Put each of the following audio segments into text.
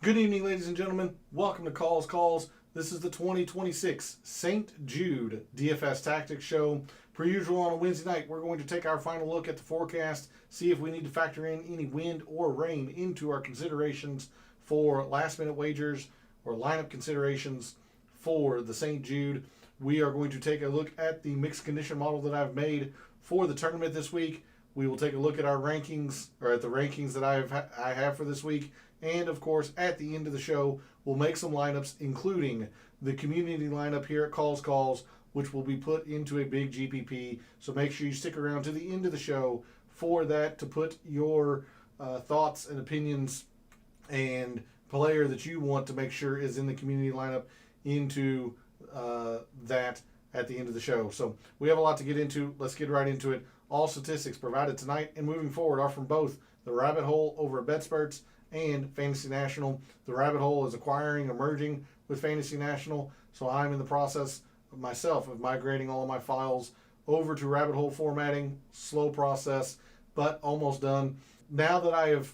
Good evening, ladies and gentlemen. Welcome to Calls. This is the 2026 St. Jude DFS Tactics show. Per usual on a Wednesday night, we're going to take our final look at the forecast, see if we need to factor in any wind or rain into our considerations for last-minute wagers or lineup considerations for the St. Jude. We are going to take a look at the mixed condition model that I've made for the tournament this week. We will take a look at our rankings, or at the rankings that I have for this week. And, of course, at the end of the show, we'll make some lineups, including the community lineup here at Calls, which will be put into a big GPP. So make sure you stick around to the end of the show for that, to put your thoughts and opinions and player that you want to make sure is in the community lineup into that at the end of the show. So we have a lot to get into. Let's get right into it. All statistics provided tonight and moving forward are from both the Rabbit Hole over at BetSperts and Fantasy National. The Rabbit Hole is acquiring or merging with Fantasy National, so I'm in the process of myself of migrating all of my files over to Rabbit Hole formatting. Slow process, but almost done. Now that I have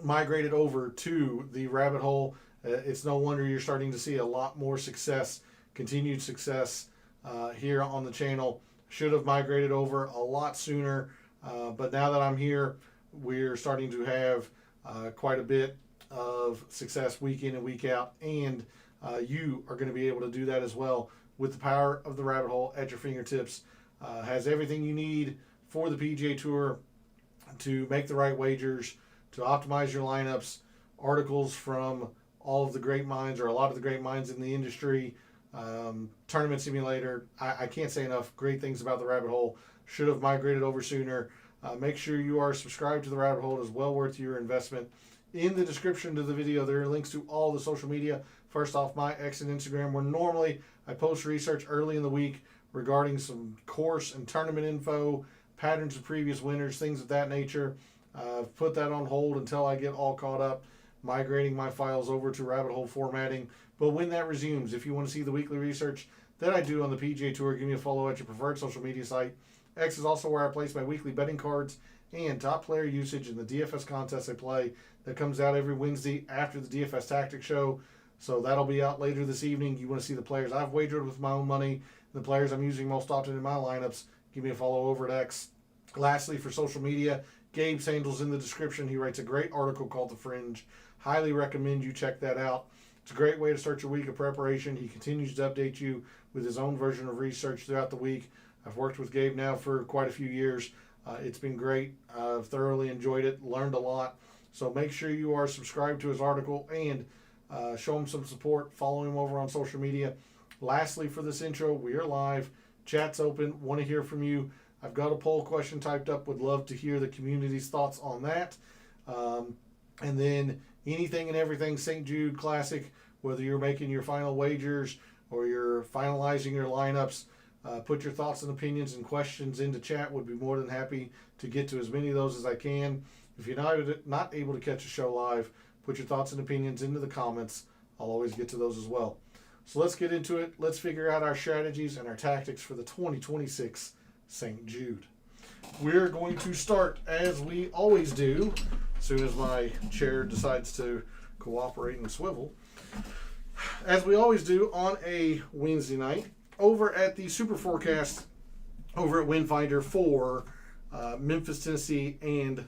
migrated over to the Rabbit Hole, it's no wonder you're starting to see a lot more success, continued success here on the channel. Should have migrated over a lot sooner, but now that I'm here, we're starting to have quite a bit of success week in and week out, and you are going to be able to do that as well with the power of the Rabbit Hole at your fingertips. Has everything you need for the PGA Tour to make the right wagers, to optimize your lineups, articles from all of the great minds, or a lot of the great minds in the industry, tournament simulator. I can't say enough great things about the Rabbit Hole. Should have migrated over sooner. Make sure you are subscribed to the Rabbit Hole. It is well worth your investment. In the description to the video, there are links to all the social media. First off, my X and Instagram, where normally I post research early in the week regarding some course and tournament info, patterns of previous winners, things of that nature. I've put that on hold until I get all caught up, migrating my files over to Rabbit Hole formatting. But when that resumes, if you want to see the weekly research that I do on the PGA Tour, give me a follow at your preferred social media site. X is also where I place my weekly betting cards and top player usage in the DFS contest I play that comes out every Wednesday after the DFS Tactics show. So that'll be out later this evening. You want to see the players I've wagered with my own money, the players I'm using most often in my lineups, give me a follow over at X. Lastly, for social media, Gabe's handle's in the description. He writes a great article called The Fringe. Highly recommend you check that out. It's a great way to start your week of preparation. He continues to update you with his own version of research throughout the week. I've worked with Gabe now for quite a few years. It's been great. I've thoroughly enjoyed it, learned a lot. So make sure you are subscribed to his article and show him some support. Follow him over on social media. Lastly, for this intro, we are live. Chat's open. Want to hear from you. I've got a poll question typed up. Would love to hear the community's thoughts on that. And then anything and everything St. Jude Classic, whether you're making your final wagers or you're finalizing your lineups, put your thoughts and opinions and questions into chat. Would be more than happy to get to as many of those as I can. If you're not able to catch a show live, put your thoughts and opinions into the comments. I'll always get to those as well. So let's get into it. Let's figure out our strategies and our tactics for the 2026 St. Jude. We're going to start, as we always do, as soon as my chair decides to cooperate and swivel, as we always do on a Wednesday night, over at the Super Forecast over at Windfinder for Memphis, Tennessee, and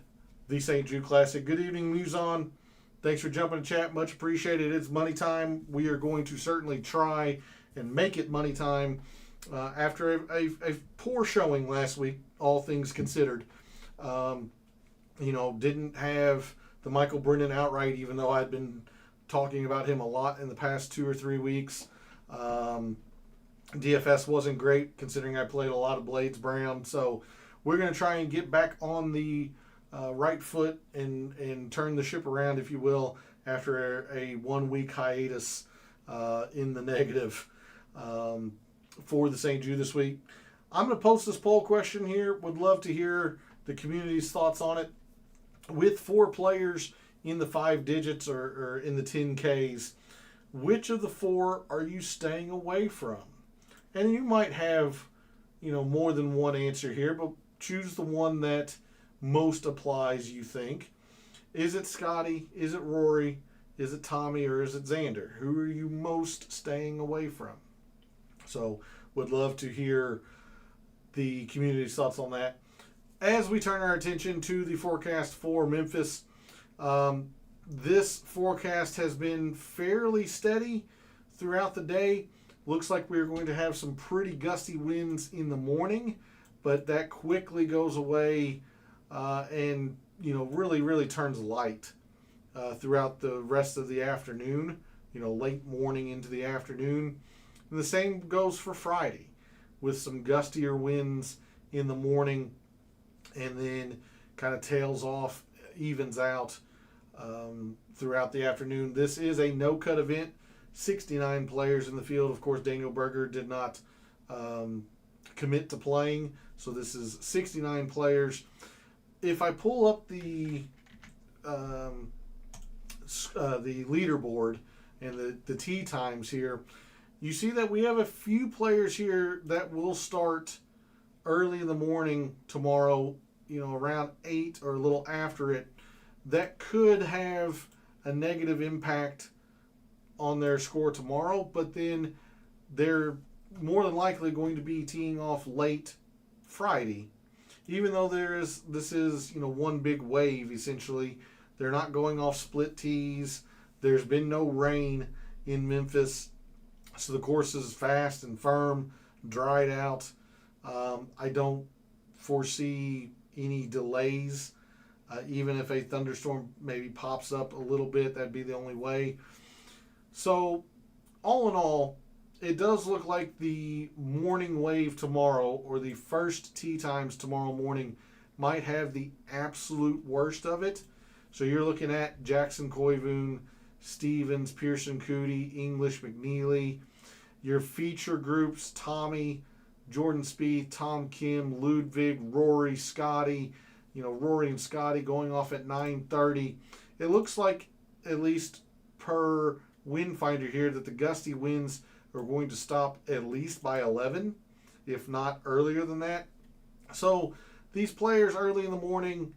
the St. Jude Classic. Good evening, Muson. Thanks for jumping in chat. Much appreciated. It's money time. We are going to certainly try and make it money time after a poor showing last week, all things considered. Didn't have the Michael Brennan outright, even though I'd been talking about him a lot in the past 2 or 3 weeks. DFS wasn't great considering I played a lot of Blades Brown. So we're going to try and get back on the right foot and turn the ship around, if you will, after a 1 week hiatus in the negative for the St. Jude this week. I'm going to post this poll question here. Would love to hear the community's thoughts on it. With 4 players in the 5 digits or in the 10Ks, which of the 4 are you staying away from? And you might have, more than one answer here, but choose the one that most applies, you think. Is it Scotty? Is it Rory? Is it Tommy or is it Xander? Who are you most staying away from? So would love to hear the community's thoughts on that. As we turn our attention to the forecast for Memphis, this forecast has been fairly steady throughout the day. Looks like we're going to have some pretty gusty winds in the morning, but that quickly goes away and really turns light throughout the rest of the afternoon, late morning into the afternoon. And the same goes for Friday, with some gustier winds in the morning and then kind of tails off, evens out throughout the afternoon. This is a no-cut event, 69 players in the field. Of course, Daniel Berger did not commit to playing, so this is 69 players. If I pull up the leaderboard and the tee times here, you see that we have a few players here that will start early in the morning tomorrow, around 8 or a little after it, that could have a negative impact on their score tomorrow, but then they're more than likely going to be teeing off late Friday. Even though this is one big wave, essentially, they're not going off split tees. There's been no rain in Memphis, so the course is fast and firm, dried out. I don't foresee any delays. Even if a thunderstorm maybe pops up a little bit, that'd be the only way. So, all in all, it does look like the morning wave tomorrow, or the first tee times tomorrow morning, might have the absolute worst of it. So you're looking at Jackson Koivu, Stevens, Pearson Coody, English, McNeely. Your feature groups, Tommy, Jordan Spieth, Tom Kim, Ludwig, Rory, Scotty. Rory and Scotty going off at 9:30. It looks like, at least per wind finder here, that the gusty winds are going to stop at least by 11, if not earlier than that. So these players early in the morning,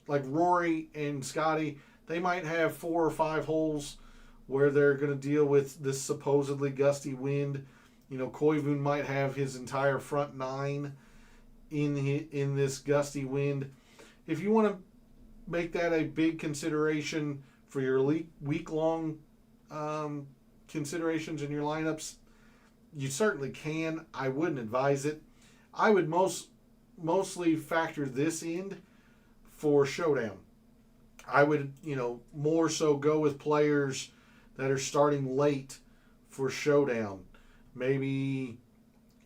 like Rory and Scotty, they might have 4 or 5 holes where they're going to deal with this supposedly gusty wind. Koivu might have his entire front 9 in this gusty wind. If you want to make that a big consideration for your week-long considerations in your lineups, you certainly can. I wouldn't advise it. I would mostly factor this in for Showdown. I would, more so go with players that are starting late for Showdown. Maybe,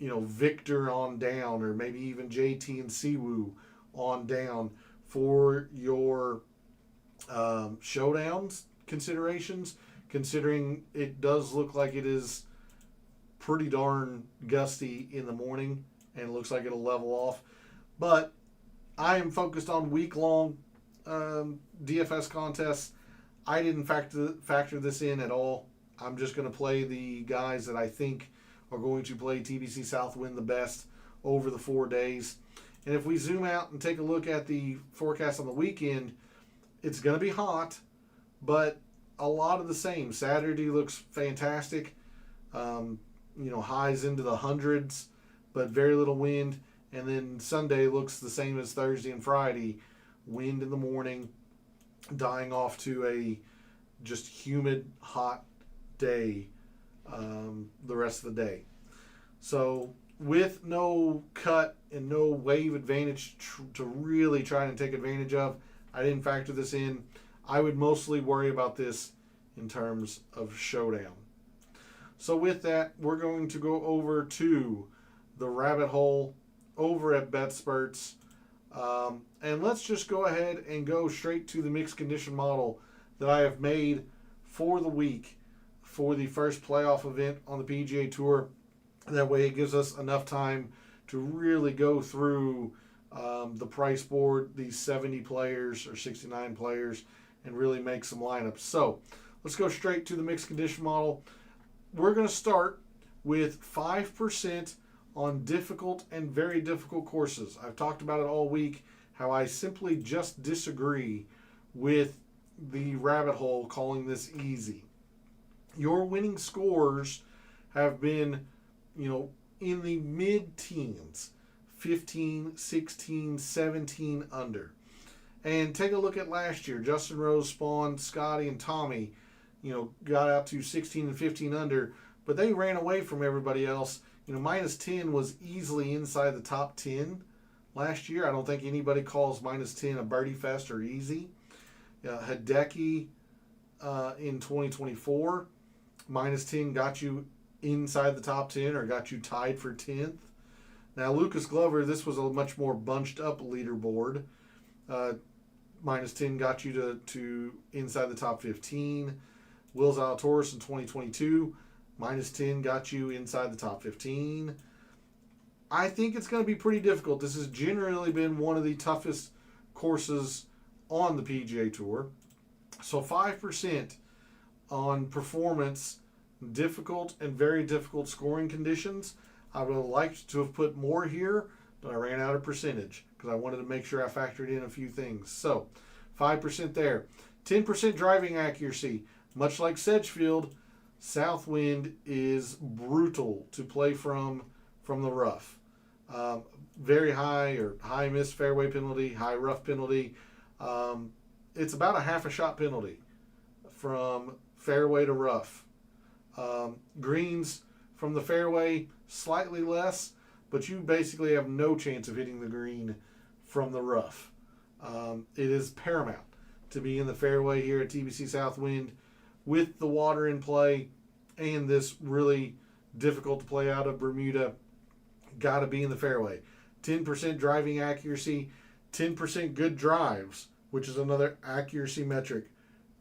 Victor on down, or maybe even JT and Siwoo on down for your Showdowns considerations, considering it does look like it is pretty darn gusty in the morning, and it looks like it'll level off. But I am focused on week-long DFS contests. I didn't factor this in at all. I'm just going to play the guys that I think are going to play TBC Southwind the best over the 4 days. And if we zoom out and take a look at the forecast on the weekend, it's going to be hot, but a lot of the same. Saturday looks fantastic. Highs into the hundreds, but very little wind. And then Sunday looks the same as Thursday and Friday. Wind in the morning, dying off to a just humid, hot day the rest of the day. So with no cut and no wave advantage to really try and take advantage of, I didn't factor this in. I would mostly worry about this in terms of Showdown. So with that, we're going to go over to the rabbit hole over at BetSperts. And let's just go ahead and go straight to the mixed condition model that I have made for the week for the first playoff event on the PGA Tour. That way it gives us enough time to really go through the price board, these 70 players or 69 players, and really make some lineups. So let's go straight to the mixed condition model. We're going to start with 5% on difficult and very difficult courses. I've talked about it all week, how I simply just disagree with, the rabbit hole calling this easy. Your winning scores have been, in the mid-teens, 15, 16, 17 under. And take a look at last year. Justin Rose, Spawn, Scotty, and Tommy, got out to 16 and 15 under, but they ran away from everybody else. Minus 10 was easily inside the top 10 last year. I don't think anybody calls minus 10 a birdie fest or easy. Hideki in 2024, minus 10 got you inside the top 10 or got you tied for 10th. Now, Lucas Glover, this was a much more bunched up leaderboard. Minus 10 got you to inside the top 15. Will Zalatoris in 2022, minus 10 got you inside the top 15. I think it's going to be pretty difficult. This has generally been one of the toughest courses on the PGA Tour. So 5% on performance, difficult and very difficult scoring conditions. I would have liked to have put more here, but I ran out of percentage because I wanted to make sure I factored in a few things. So 5% there. 10% driving accuracy. Much like Sedgefield, Southwind is brutal to play from the rough. Very high or high missed fairway penalty, high rough penalty. It's about a half a shot penalty from fairway to rough. Greens from the fairway, slightly less, but you basically have no chance of hitting the green from the rough. It is paramount to be in the fairway here at TPC Southwind with the water in play and this really difficult to play out of Bermuda. Got to be in the fairway. 10% driving accuracy, 10% good drives, which is another accuracy metric.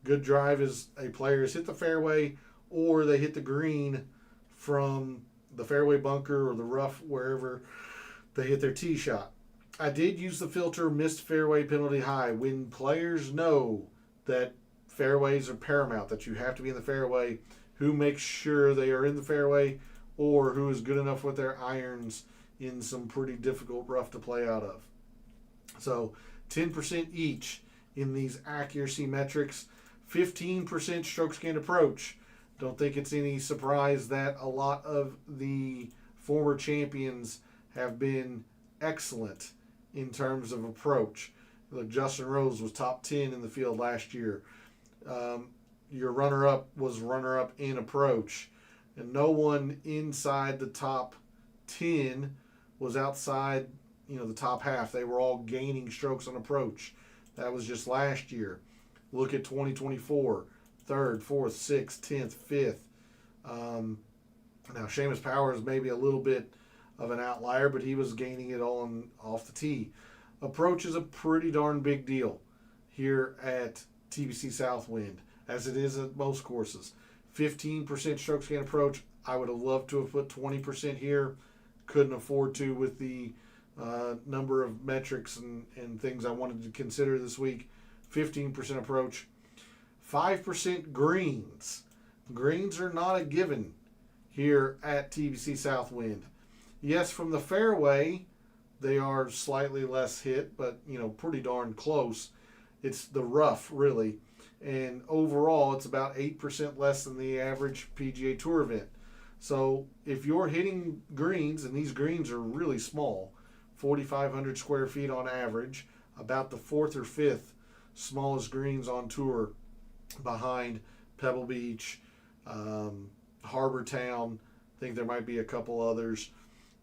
Good drive is a player has hit the fairway or they hit the green from the fairway bunker or the rough, wherever they hit their tee shot. I did use the filter missed fairway penalty high. When players know that fairways are paramount, that you have to be in the fairway, who makes sure they are in the fairway or who is good enough with their irons in some pretty difficult rough to play out of. So 10% each in these accuracy metrics. 15% strokes gained approach. Don't think it's any surprise that a lot of the former champions have been excellent in terms of approach. Like Justin Rose was top 10 in the field last year. Your runner-up was runner-up in approach. And no one inside the top 10 was outside, the top half. They were all gaining strokes on approach. That was just last year. Look at 2024. 3rd, 4th, 6th, 10th, 5th. Now, Seamus Powers may be a little bit of an outlier, but he was gaining it off the tee. Approach is a pretty darn big deal here at TPC Southwind, as it is at most courses. 15% strokes gained approach. I would have loved to have put 20% here. Couldn't afford to with the number of metrics and things I wanted to consider this week. 15% approach. 5% greens. Greens are not a given here at TPC Southwind. Yes, from the fairway, they are slightly less hit, but, pretty darn close. It's the rough, really. And overall, it's about 8% less than the average PGA Tour event. So if you're hitting greens, and these greens are really small, 4,500 square feet on average, about the 4th or 5th smallest greens on tour behind Pebble Beach, Harbor Town. I think there might be a couple others.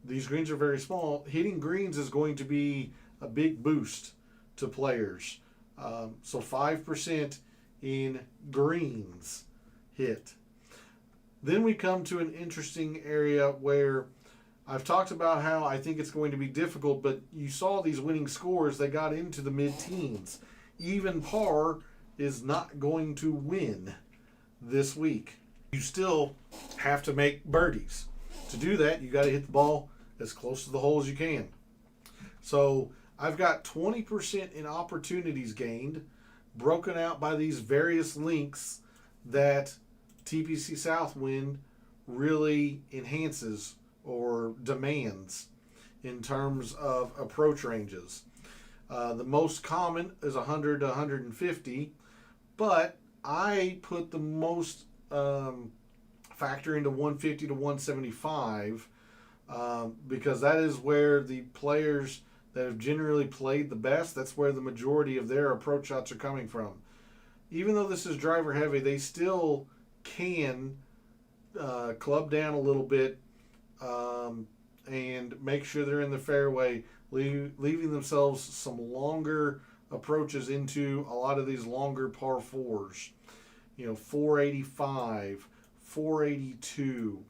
These greens are very small. Hitting greens is going to be a big boost to players. So 5% in greens hit. Then we come to an interesting area where I've talked about how I think it's going to be difficult, but you saw these winning scores. They got into the mid-teens. Even par is not going to win this week. You still have to make birdies. To do that, you got to hit the ball as close to the hole as you can. So I've got 20% in opportunities gained, broken out by these various links that TPC Southwind really enhances or demands in terms of approach ranges. The most common is 100 to 150. But I put the most factor into 150 to 175 because that is where the players that have generally played the best, that's where the majority of their approach shots are coming from. Even though this is driver heavy, they still can club down a little bit and make sure they're in the fairway, leaving themselves some longer approaches into a lot of these longer par fours. 485, 482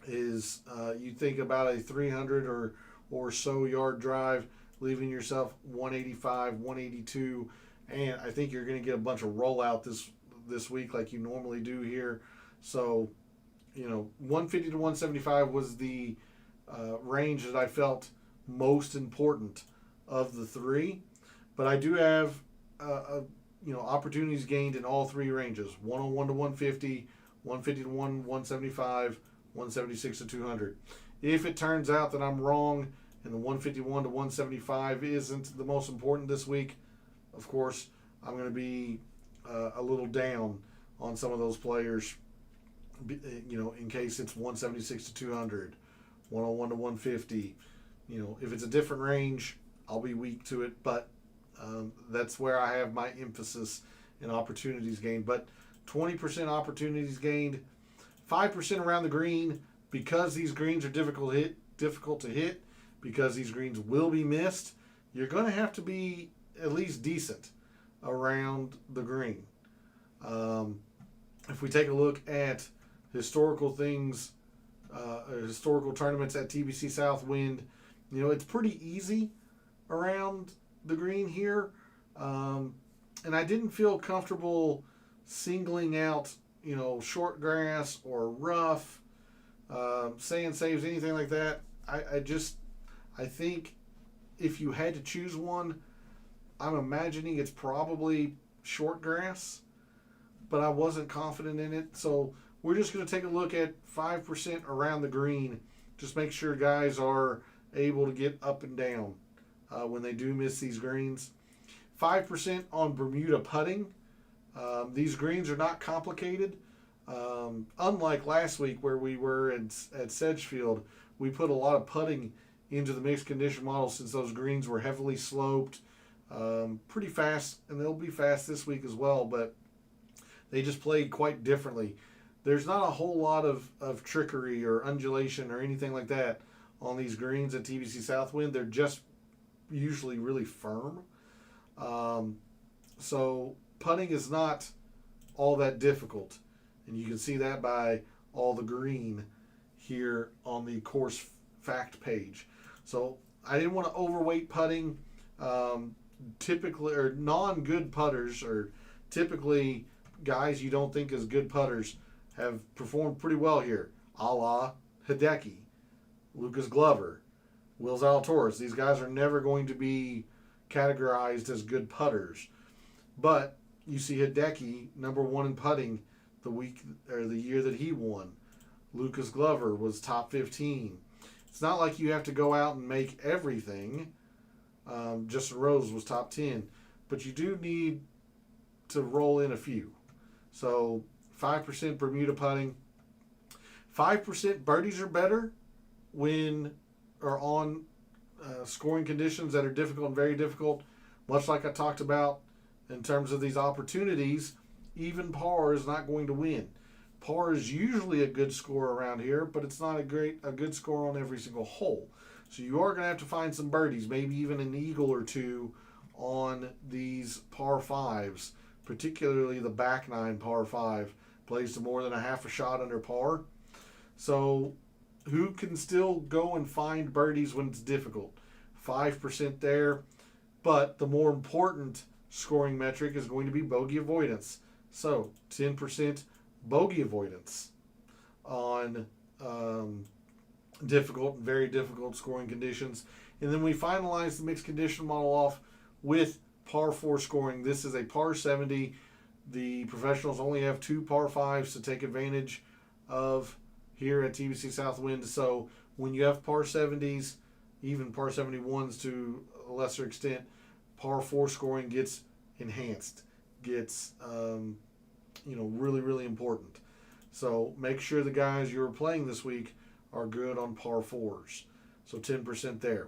is you think about a 300 or so yard drive, leaving yourself 185, 182, and I think you're going to get a bunch of rollout this week like you normally do here. So 150 to 175 was the range that I felt most important of the three. But I do have opportunities gained in all three ranges: 101 to 150, 150 to 175, 176 to 200. If it turns out that I'm wrong and the 151 to 175 isn't the most important this week, of course, I'm going to be a little down on some of those players, in case it's 176 to 200, 101 to 150. If it's a different range, I'll be weak to it, but that's where I have my emphasis in opportunities gained. But 20% opportunities gained, 5% around the green, because these greens are difficult to hit, because these greens will be missed. You're going to have to be at least decent around the green. If we take a look at historical things, historical tournaments at TBC Southwind, it's pretty easy around the green here. And I didn't feel comfortable singling out, short grass or rough, sand saves, anything like that. I think if you had to choose one, I'm imagining it's probably short grass, but I wasn't confident in it. So we're just going to take a look at 5% around the green. Just make sure guys are able to get up and down when they do miss these greens. 5% on Bermuda putting. These greens are not complicated. Unlike last week where we were at Sedgefield, we put a lot of putting into the mixed condition model since those greens were heavily sloped, pretty fast, and they'll be fast this week as well, but they just played quite differently. There's not a whole lot of trickery or undulation or anything like that on these greens at TBC Southwind. They're just usually really firm. So putting is not all that difficult, and you can see that by all the green here on the course fact page. So I didn't want to overweight putting. Typically, or non-good putters, or typically guys you don't think is good putters, have performed pretty well here, a la Hideki, Lucas Glover, Will Zalatoris. These guys are never going to be categorized as good putters, but you see Hideki number one in putting the year that he won. Lucas Glover was top 15. It's not like you have to go out and make everything. Justin Rose was top 10, but you do need to roll in a few. So 5% Bermuda putting. 5% birdies are better when or on scoring conditions that are difficult and very difficult. Much like I talked about in terms of these opportunities, even par is not going to win. Par is usually a good score around here, but it's not a good score on every single hole. So you are going to have to find some birdies, maybe even an eagle or two on these par fives, particularly the back nine par five plays to more than a half a shot under par. So who can still go and find birdies when it's difficult? 5% there, but the more important scoring metric is going to be bogey avoidance. So 10% bogey avoidance on difficult and very difficult scoring conditions. And then we finalize the mixed condition model off with par 4 scoring. This is a par 70. The professionals only have 2 par 5s to take advantage of here at TBC Southwind. So when you have par 70s, even par 71s to a lesser extent, par 4 scoring gets enhanced. gets really, really important. So make sure the guys you're playing this week are good on par fours. So 10% there.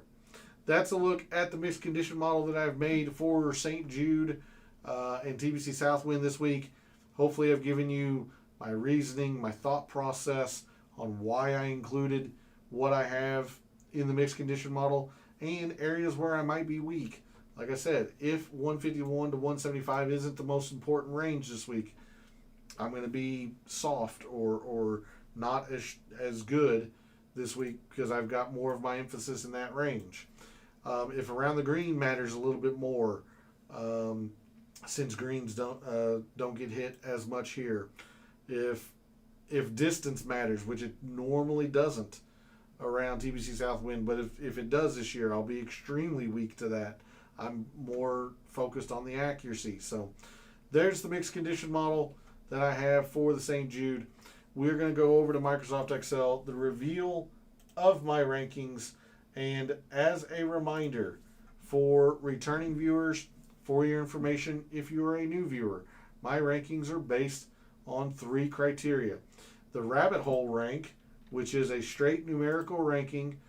That's a look at the mixed condition model that I've made for St. Jude and TBC Southwind this week. Hopefully I've given you my reasoning, my thought process on why I included what I have in the mixed condition model and areas where I might be weak. Like I said, if 151 to 175 isn't the most important range this week, I'm going to be soft or not as good this week because I've got more of my emphasis in that range. If around the green matters a little bit more, since greens don't get hit as much here, if distance matters, which it normally doesn't around TBC Southwind, but if it does this year, I'll be extremely weak to that. I'm more focused on the accuracy. So there's the mixed condition model that I have for the St. Jude. We're going to go over to Microsoft Excel, the reveal of my rankings, and as a reminder for returning viewers, for your information, if you are a new viewer, my rankings are based on 3 criteria. The rabbit hole rank, which is a straight numerical ranking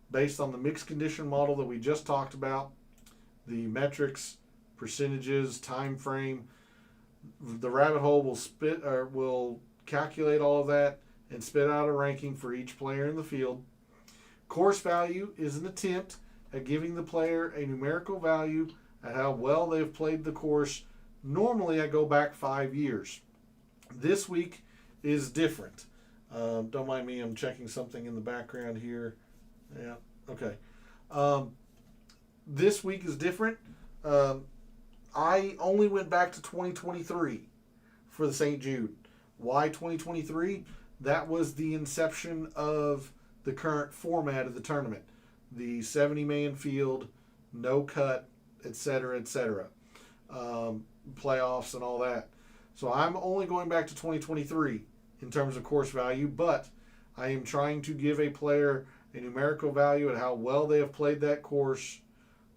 based on the mixed condition model that we just talked about, the metrics, percentages, time frame. The rabbit hole will calculate all of that and spit out a ranking for each player in the field. Course value is an attempt at giving the player a numerical value at how well they've played the course. Normally I go back 5 years. This week is different. Don't mind me, I'm checking something in the background here. Yeah, okay. This week is different. I only went back to 2023 for the St. Jude. Why 2023? That was the inception of the current format of the tournament. The 70-man field, no cut, etc., etc. Playoffs and all that. So I'm only going back to 2023 in terms of course value, but I am trying to give a player a numerical value at how well they have played that course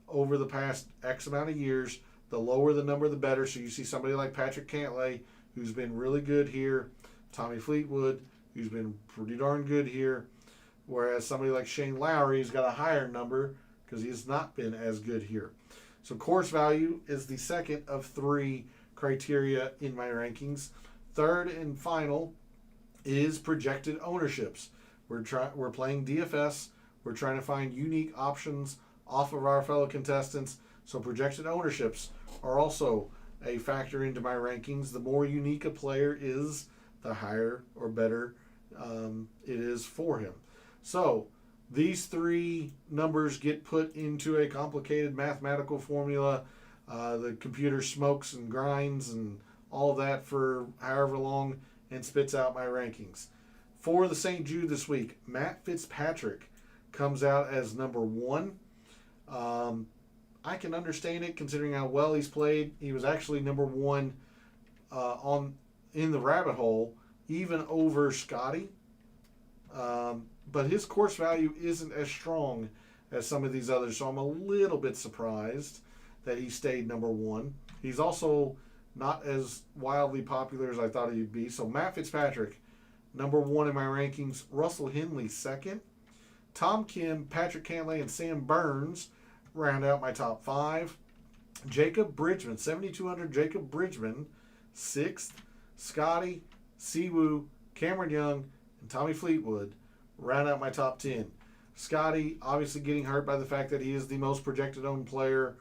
over the past X amount of years. The lower the number, the better. So you see somebody like Patrick Cantlay, who's been really good here, Tommy Fleetwood, who's been pretty darn good here, whereas somebody like Shane Lowry has got a higher number because he has not been as good here. So course value is the second of 3 criteria in my rankings. Third and final is projected ownerships. We're playing DFS. We're trying to find unique options off of our fellow contestants. So projected ownerships are also a factor into my rankings. The more unique a player is, the higher or better it is for him. So these 3 numbers get put into a complicated mathematical formula. The computer smokes and grinds and all of that for however long and spits out my rankings. For the St. Jude this week, Matt Fitzpatrick comes out as number 1. I can understand it considering how well he's played. He was actually number 1 in the rabbit hole, even over Scotty. But his course value isn't as strong as some of these others, so I'm a little bit surprised that he stayed number 1. He's also not as wildly popular as I thought he'd be. So Matt Fitzpatrick, number 1 in my rankings. Russell Henley, 2nd. Tom Kim, Patrick Cantlay, and Sam Burns round out my top 5. Jacob Bridgman, 7,200 Jacob Bridgman, 6th. Scotty, Siwoo, Cameron Young, and Tommy Fleetwood round out my top 10. Scotty obviously getting hurt by the fact that he is the most projected owned player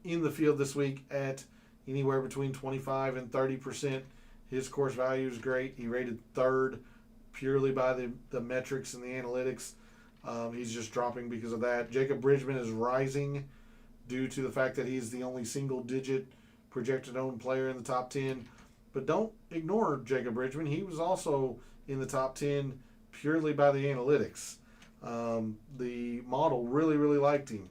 in the field this week at anywhere between 25 and 30%. His course value is great. He rated 3rd purely by the metrics and the analytics. He's just dropping because of that. Jacob Bridgman is rising due to the fact that he's the only single-digit projected owned player in the top 10. But don't ignore Jacob Bridgman. He was also in the top 10 purely by the analytics. The model really, really liked him.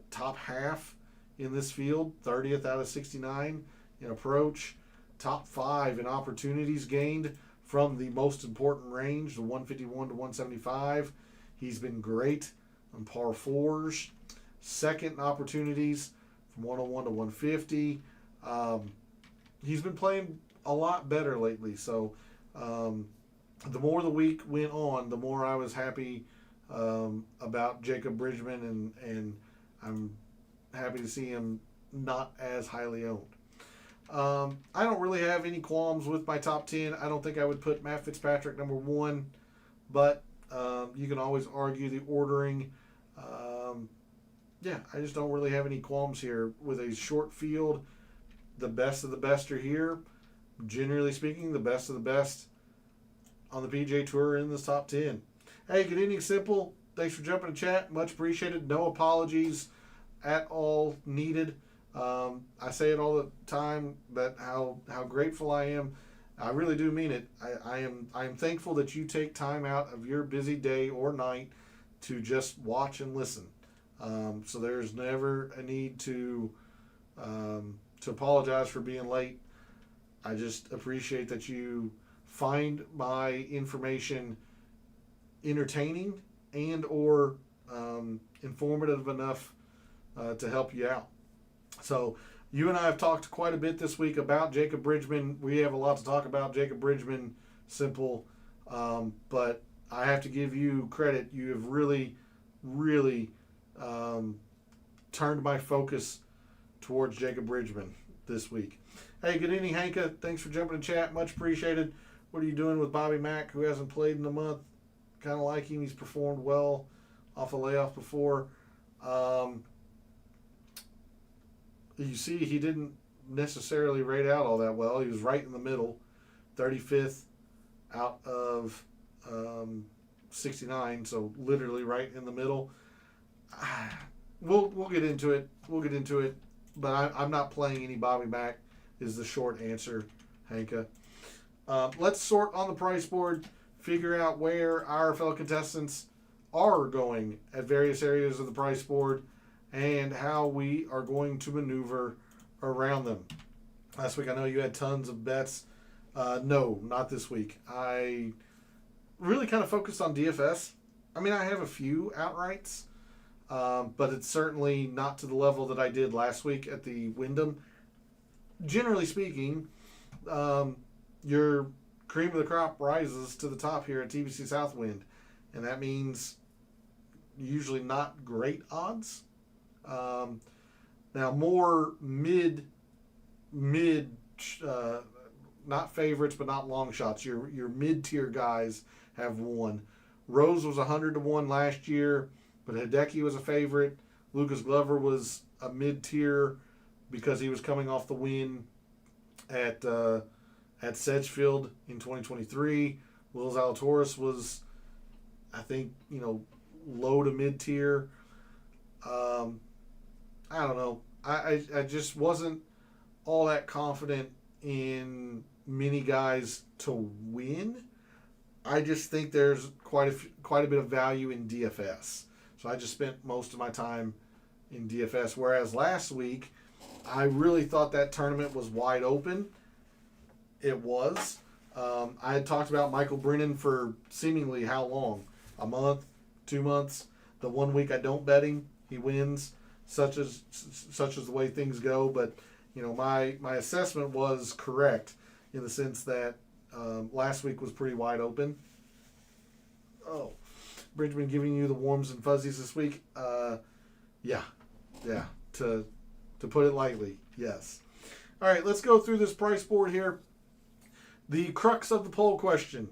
Top half in this field, 30th out of 69 in approach. Top 5 in opportunities gained from the most important range, the 151 to 175. He's been great on par 4s. 2nd in opportunities from 101 to 150. he's been playing a lot better lately. So the more the week went on, the more I was happy about Jacob Bridgman, and I'm happy to see him not as highly owned. I don't really have any qualms with my top 10. I don't think I would put Matt Fitzpatrick number 1, but you can always argue the ordering. Yeah, I just don't really have any qualms here. With a short field, the best of the best are here. Generally speaking, the best of the best on the PGA Tour are in this top 10. Hey, good evening, Simple. Thanks for jumping in chat. Much appreciated. No apologies at all needed. I say it all the time, but how grateful I am. I really do mean it. I am thankful that you take time out of your busy day or night to just watch and listen. So there's never a need to apologize for being late. I just appreciate that you find my information entertaining and or informative enough to help you out. So you and I have talked quite a bit this week about Jacob Bridgman. We have a lot to talk about Jacob Bridgman, Simple. But I have to give you credit. You have really, really turned my focus towards Jacob Bridgman this week. Hey, good evening, Hanka. Thanks for jumping in chat. Much appreciated. What are you doing with Bobby Mack, who hasn't played in a month? Kind of like him. He's performed well off a layoff before. You see, he didn't necessarily rate out all that well. He was right in the middle, 35th out of 69, so literally right in the middle. We'll get into it. But I'm not playing any Bobby Mack is the short answer, Hanka. Let's sort on the price board, figure out where our fellow contestants are going at various areas of the price board, and how we are going to maneuver around them. Last week I know you had tons of bets. No, not this week. I really kind of focused on DFS. I mean, I have a few outrights, but it's certainly not to the level that I did last week at the Wyndham. Generally speaking, your cream of the crop rises to the top here at TBC Southwind, and that means usually not great odds. Now more mid, not favorites, but not long shots. Your mid-tier guys have won. Rose was 100-1 last year, but Hideki was a favorite. Lucas Glover was a mid-tier because he was coming off the win at Sedgefield in 2023. Will Zalatoris was, I think, low to mid-tier. I don't know. I just wasn't all that confident in many guys to win. I just think there's quite a bit of value in DFS. So I just spent most of my time in DFS. Whereas last week, I really thought that tournament was wide open. It was. I had talked about Michael Brennan for seemingly how long? A month? 2 months? The 1 week I don't bet him, he wins. Such as the way things go. But my assessment was correct in the sense that last week was pretty wide open. Oh, Bridgman giving you the warms and fuzzies this week. Yeah. To put it lightly, yes. All right, let's go through this price board here. The crux of the poll question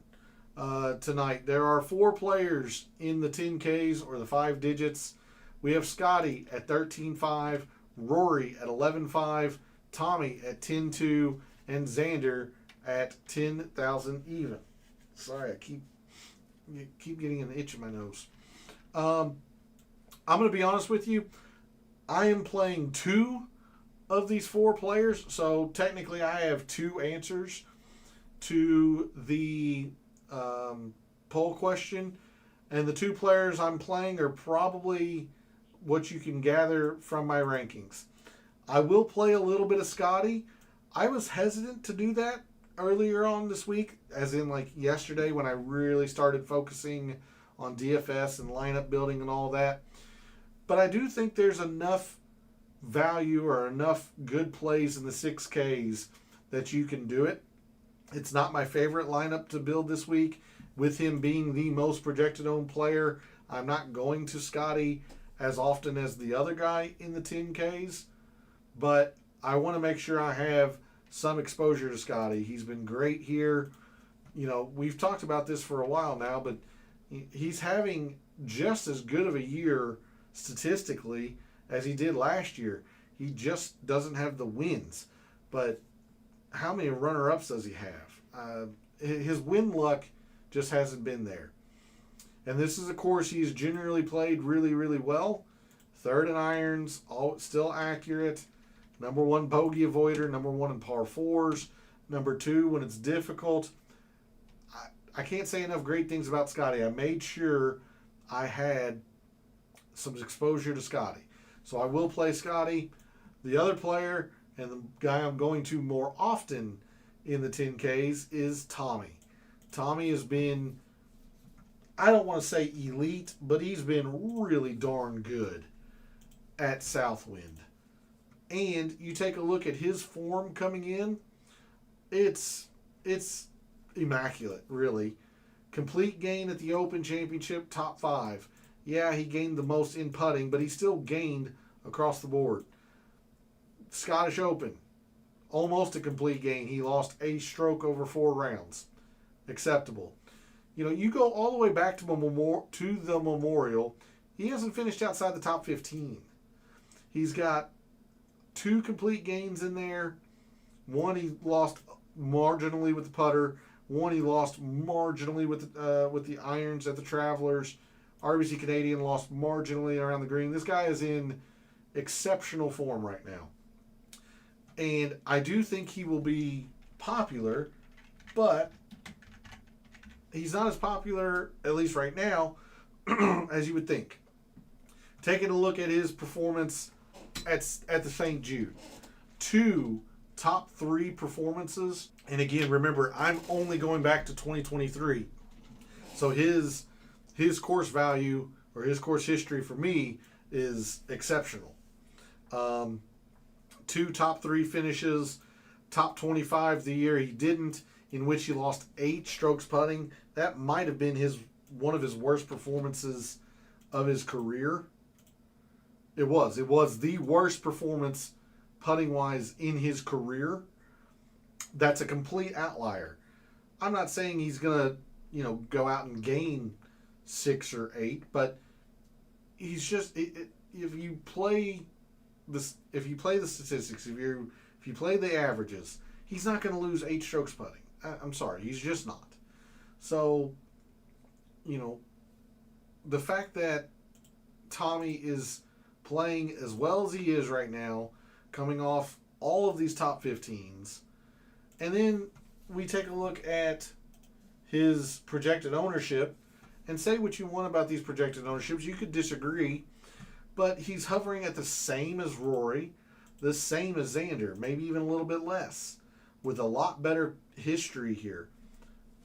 tonight. There are 4 players in the 10Ks or the 5 digits. We have Scotty at 13.5, Rory at 11.5, Tommy at 10.2, and Xander at 10,000 even. Sorry, I keep getting an itch in my nose. I'm going to be honest with you. I am playing 2 of these 4 players, so technically I have 2 answers to the poll question, and the 2 players I'm playing are probably what you can gather from my rankings. I will play a little bit of Scotty. I was hesitant to do that earlier on this week, as in like yesterday when I really started focusing on DFS and lineup building and all that. But I do think there's enough value or enough good plays in the 6Ks that you can do it. It's not my favorite lineup to build this week. With him being the most projected owned player, I'm not going to Scotty as often as the other guy in the 10Ks. But I want to make sure I have some exposure to Scotty. He's been great here. You know, we've talked about this for a while now, but he's having just as good of a year statistically as he did last year. He just doesn't have the wins. But how many runner-ups does he have? His win luck just hasn't been there. And this is a course he's generally played really, really well. Third in irons, still accurate. Number 1 bogey avoider, number 1 in par 4s. Number 2 when it's difficult. I can't say enough great things about Scotty. I made sure I had some exposure to Scotty. So I will play Scotty. The other player, and the guy I'm going to more often in the 10Ks, is Tommy. Tommy has been, I don't want to say elite, but he's been really darn good at Southwind. And you take a look at his form coming in, it's immaculate, really. Complete gain at the Open Championship, top 5. Yeah, he gained the most in putting, but he still gained across the board. Scottish Open, almost a complete gain. He lost a stroke over 4 rounds. Acceptable. You know, you go all the way back to the Memorial, he hasn't finished outside the top 15. He's got 2 complete gains in there. One he lost marginally with the putter. One he lost marginally with the irons at the Travelers. RBC Canadian lost marginally around the green. This guy is in exceptional form right now. And I do think he will be popular, but he's not as popular, at least right now, as you would think. Taking a look at his performance at the St. Jude. 2 top 3 performances. And again, remember, I'm only going back to 2023. So his course value or his course history for me is exceptional. 2 top 3 finishes, top 25 the year he didn't, in which he lost 8 strokes putting. That might have been one of his worst performances of his career. It was the worst performance putting-wise in his career. That's a complete outlier. I'm not saying he's going to, go out and gain 6 or 8, but he's just if you play the statistics, if you play the averages, he's not going to lose 8 strokes putting. I'm sorry, he's just not. So, the fact that Tommy is playing as well as he is right now, coming off all of these top 15s, and then we take a look at his projected ownership, and say what you want about these projected ownerships. You could disagree, but he's hovering at the same as Rory, the same as Xander, maybe even a little bit less, with a lot better history here.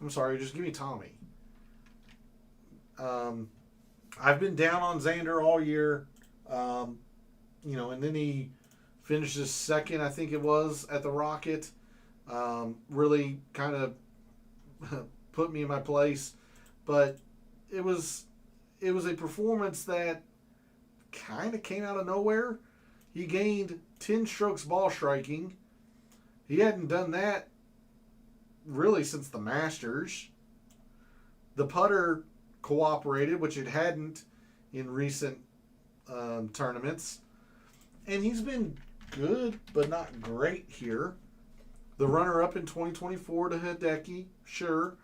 I'm sorry, just give me Tommy. I've been down on Xander all year, and then he finishes second, I think it was, at the Rocket. Really kind of put me in my place, but it was a performance that kind of came out of nowhere. He gained 10 strokes ball striking. He hadn't done that really since the Masters. The putter cooperated, which it hadn't in recent tournaments. And he's been good, but not great here. The runner-up in 2024 to Hideki, sure.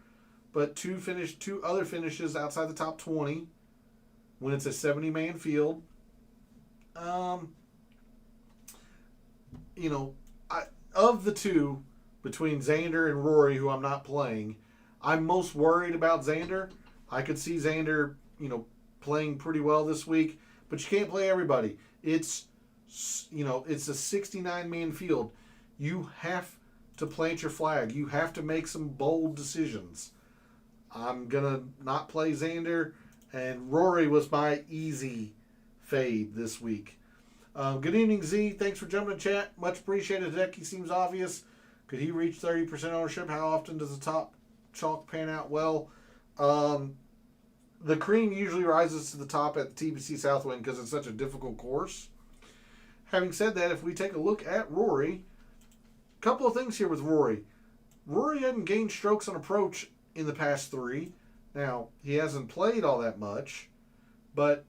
But 2 other finishes outside the top 20 when it's a 70-man field. Of the 2, between Xander and Rory, who I'm not playing, I'm most worried about Xander. I could see Xander, playing pretty well this week, but you can't play everybody. It's a 69-man field. You have to plant your flag. You have to make some bold decisions. I'm going to not play Xander, and Rory was my easy fade this week. Good evening, Z. Thanks for jumping in chat. Much appreciated. Hideki seems obvious. Could he reach 30% ownership? How often does the top chalk pan out? Well, the cream usually rises to the top at the TPC Southwind because it's such a difficult course. Having said that, if we take a look at Rory, a couple of things here with Rory. Rory hadn't gained strokes on approach in the past 3. Now, he hasn't played all that much, but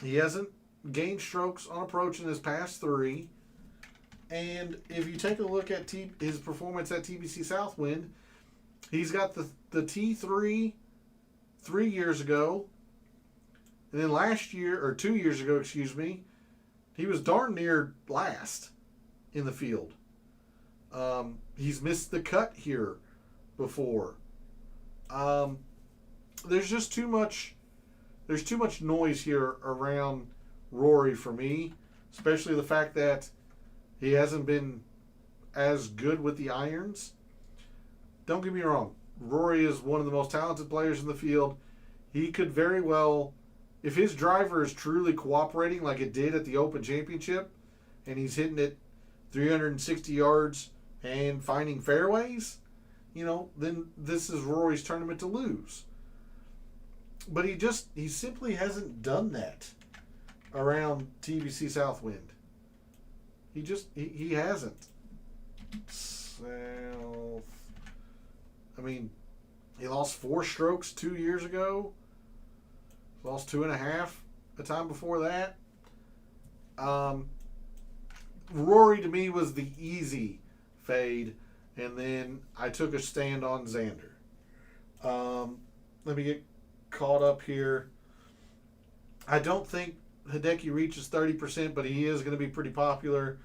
he hasn't gained strokes on approach in his past 3. And if you take a look at his performance at TPC Southwind, he's got the T3 3 years ago. And then last year, or 2 years ago, excuse me, he was darn near last in the field. He's missed the cut here before. There's just too much. There's too much noise here around Rory for me, especially the fact that he hasn't been as good with the irons. Don't get me wrong. Rory is one of the most talented players in the field. He could very well, if his driver is truly cooperating like it did at the Open Championship, and he's hitting it 360 yards and finding fairways, then this is Rory's tournament to lose. But he simply hasn't done that around TPC Southwind. He hasn't. He lost 4 strokes 2 years ago. Lost 2.5 the time before that. Rory to me was the easy fade, and then I took a stand on Xander. Let me get caught up here. I don't think Hideki reaches 30%, but he is going to be pretty popular.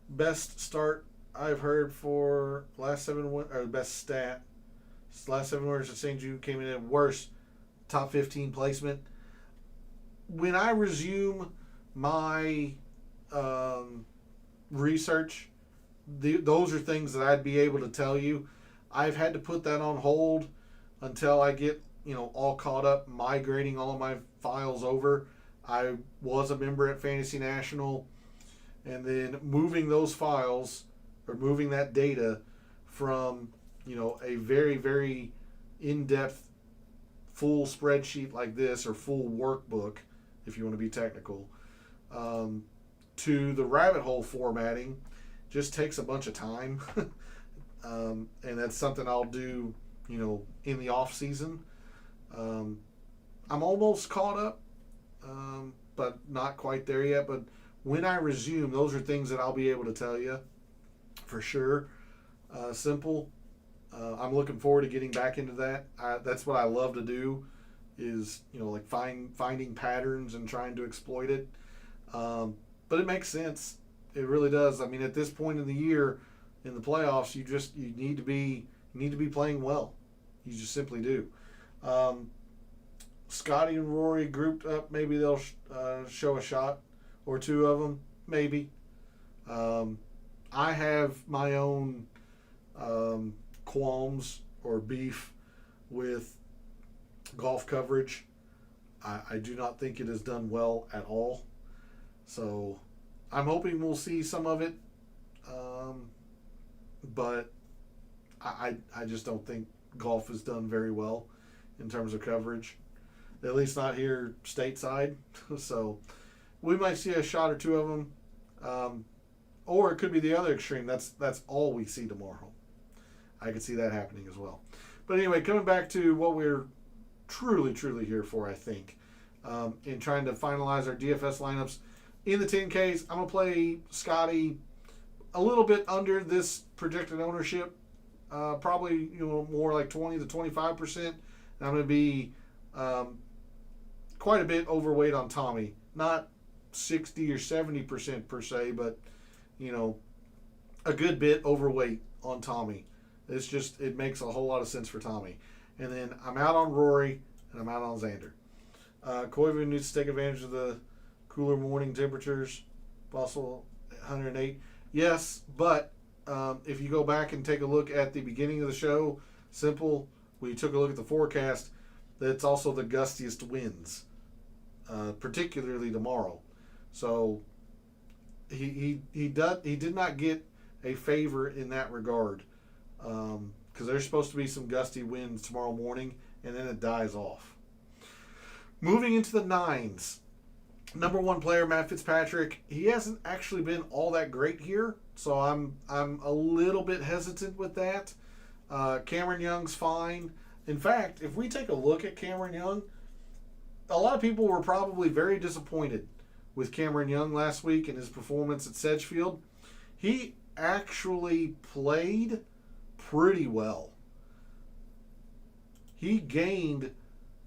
Best start I've heard for last 7 or best stat. Last 7 winners at St. Jude came in at worst top 15 placement. When I resume my research, those are things that I'd be able to tell you. I've had to put that on hold until I get all caught up, migrating all of my files over. I was a member at Fantasy National, and then moving those files or moving that data from a very, very in-depth full spreadsheet like this, or full workbook if you want to be technical, to the rabbit hole formatting just takes a bunch of time. And that's something I'll do in the off season. I'm almost caught up, but not quite there yet. But when I resume, those are things that I'll be able to tell you for sure. Simple. I'm looking forward to getting back into that. That's what I love to do, is finding patterns and trying to exploit it. But it makes sense. It really does. I mean, at this point in the year, in the playoffs, you need to be playing well. You just simply do. Scotty and Rory grouped up. Maybe they'll show a shot or 2 of them. Maybe. I have my own qualms or beef with golf coverage. I do not think it is done well at all. So I'm hoping we'll see some of it. But I just don't think golf is done very well in terms of coverage. At least not here stateside. So we might see a shot or 2 of them. Or it could be the other extreme. That's all we see tomorrow. I could see that happening as well. But anyway, coming back to what we're truly, truly here for, I think, in trying to finalize our DFS lineups. In the 10Ks, I'm going to play Scotty a little bit under this projected ownership. Probably more like 20 to 25%. And I'm going to be quite a bit overweight on Tommy. Not 60 or 70% per se, but a good bit overweight on Tommy. It makes a whole lot of sense for Tommy. And then I'm out on Rory, and I'm out on Xander. Koivu needs to take advantage of the cooler morning temperatures, possible 108. Yes, but if you go back and take a look at the beginning of the show, we took a look at the forecast, that's also the gustiest winds, particularly tomorrow. So he did not get a favor in that regard, because there's supposed to be some gusty winds tomorrow morning, and then it dies off. Moving into the nines, number one player Matt Fitzpatrick. He hasn't actually been all that great here, so I'm a little bit hesitant with that. Cameron Young's fine. In fact, if we take a look at Cameron Young, a lot of people were probably very disappointed with Cameron Young last week and his performance at Sedgefield. He actually played pretty well. He gained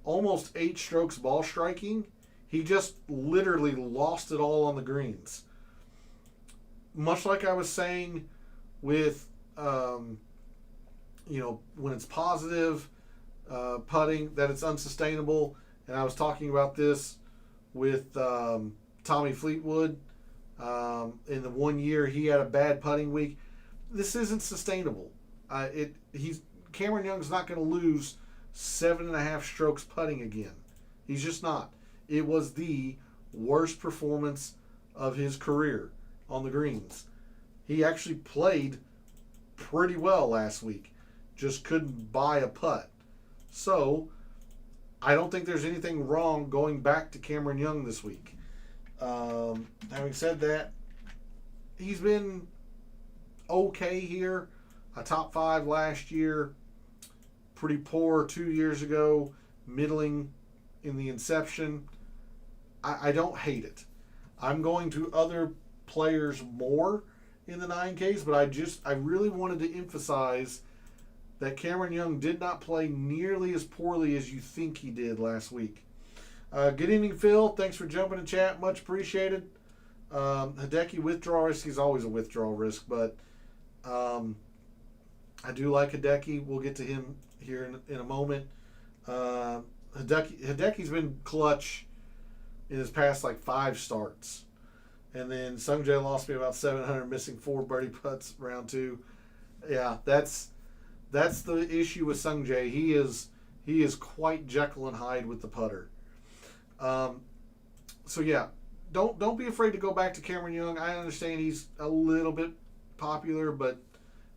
almost 8 strokes ball striking. He just literally lost it all on the greens. Much like I was saying with, when it's positive putting, that it's unsustainable. And I was talking about this with Tommy Fleetwood. In the 1 year he had a bad putting week. This isn't sustainable. Cameron Young's not going to lose 7.5 strokes putting again. He's just not. It was the worst performance of his career on the greens. He actually played pretty well last week. Just couldn't buy a putt. So, I don't think there's anything wrong going back to Cameron Young this week. Having said that, he's been okay here. A top 5 last year. Pretty poor 2 years ago. Middling in the inception. I don't hate it. I'm going to other players more in the 9Ks, but I really wanted to emphasize that Cameron Young did not play nearly as poorly as you think he did last week. Good evening, Phil. Thanks for jumping in chat. Much appreciated. Hideki withdrawal risk. He's always a withdrawal risk, but I do like Hideki. We'll get to him here in a moment. Hideki's been clutch in his past 5 starts. And then Sungjae lost me about 700, missing 4 birdie putts round 2. Yeah, that's the issue with Sungjae. He is quite Jekyll and Hyde with the putter. So yeah, don't be afraid to go back to Cameron Young. I understand he's a little bit popular, but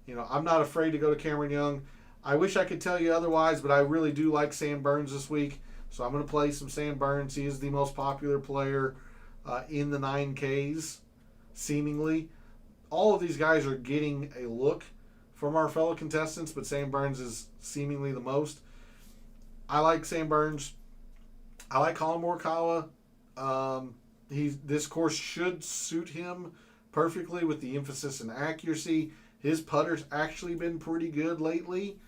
I'm not afraid to go to Cameron Young. I wish I could tell you otherwise, but I really do like Sam Burns this week. So I'm going to play some Sam Burns. He is the most popular player in the 9Ks, seemingly. All of these guys are getting a look from our fellow contestants, but Sam Burns is seemingly the most. I like Sam Burns. I like Colin Morikawa. This course should suit him perfectly with the emphasis and accuracy. His putter's actually been pretty good lately.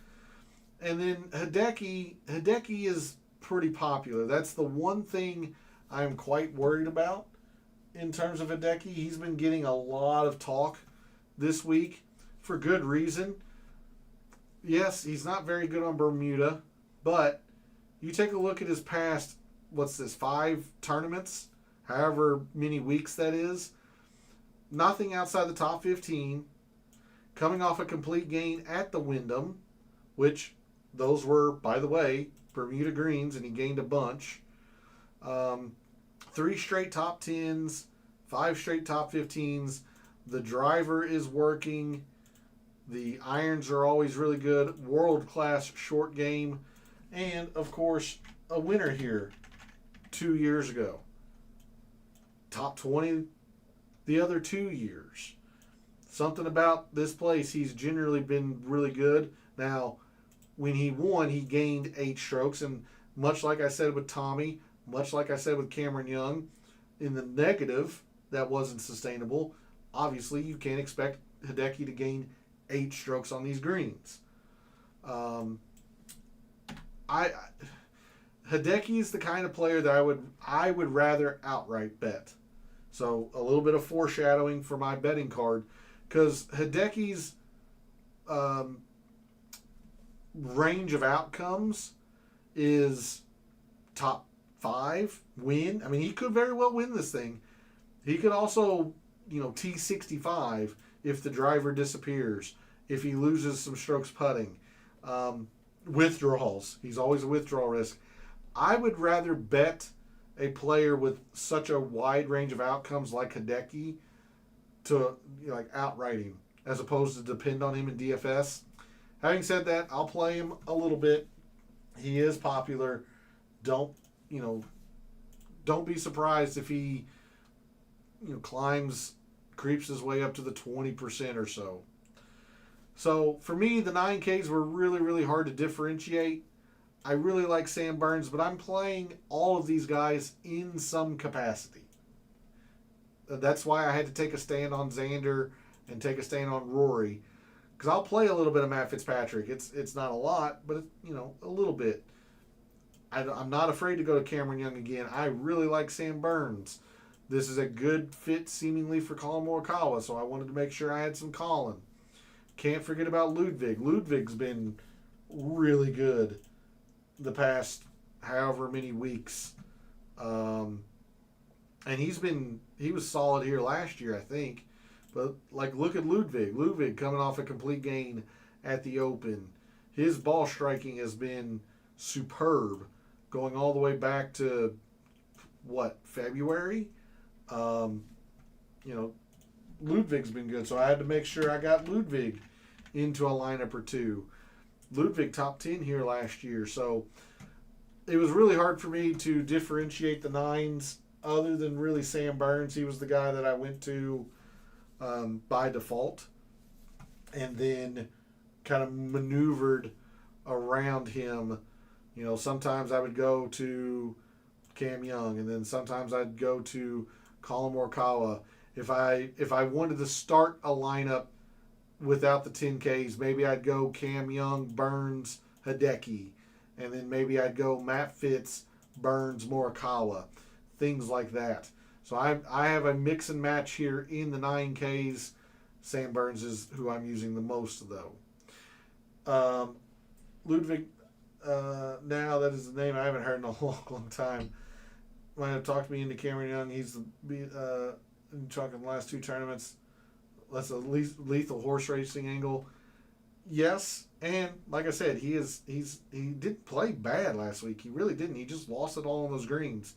And then Hideki is pretty popular. That's the one thing I'm quite worried about in terms of Hideki. He's been getting a lot of talk this week for good reason. Yes, he's not very good on Bermuda, but you take a look at his past, 5 tournaments, however many weeks that is, nothing outside the top 15, coming off a complete gain at the Wyndham, which those were, by the way, Bermuda greens, and he gained a bunch. 3 straight top 10s, 5 straight top 15s. The driver is working. The irons are always really good. World-class short game. And, of course, a winner here 2 years ago. Top 20 the other 2 years. Something about this place, he's generally been really good. Now, when he won, he gained 8 strokes. And much like I said with Tommy, much like I said with Cameron Young, in the negative, that wasn't sustainable. Obviously, you can't expect Hideki to gain 8 strokes on these greens. Hideki is the kind of player that I would rather outright bet. So a little bit of foreshadowing for my betting card, because Hideki's range of outcomes is top 5 win. I mean, he could very well win this thing. He could also, T65 if the driver disappears, if he loses some strokes putting. Withdrawals. He's always a withdrawal risk. I would rather bet a player with such a wide range of outcomes like Hideki to outright him. as opposed to depend on him in DFS. Having said that, I'll play him a little bit. He is popular. Don't be surprised if he creeps his way up to the 20% or so. So for me, the 9Ks were really, really hard to differentiate. I really like Sam Burns, but I'm playing all of these guys in some capacity. That's why I had to take a stand on Xander and take a stand on Rory, because I'll play a little bit of Matt Fitzpatrick. It's not a lot, but a little bit. I'm not afraid to go to Cameron Young again. I really like Sam Burns. This is a good fit seemingly for Colin Morikawa, so I wanted to make sure I had some Colin. Can't forget about Ludwig. Ludwig's been really good the past however many weeks. And he was solid here last year, I think. But look at Ludwig. Ludwig coming off a complete gain at the Open. His ball striking has been superb, going all the way back to February. Ludwig's been good, so I had to make sure I got Ludwig into a lineup or two. Ludwig top 10 here last year, so it was really hard for me to differentiate the nines other than really Sam Burns. He was the guy that I went to by default, and then kind of maneuvered around him. Sometimes I would go to Cam Young, and then sometimes I'd go to Colin Morikawa. If I wanted to start a lineup without the 10Ks, maybe I'd go Cam Young, Burns, Hideki, and then maybe I'd go Matt Fitz, Burns, Morikawa, things like that. So I have a mix and match here in the 9Ks. Sam Burns is who I'm using the most, though. Ludwig, now that is the name I haven't heard in a long time. Might have talked me into Cameron Young. He's talking the last two tournaments. That's a lethal horse racing angle. Yes, and like I said, he didn't play bad last week. He really didn't. He just lost it all on those greens.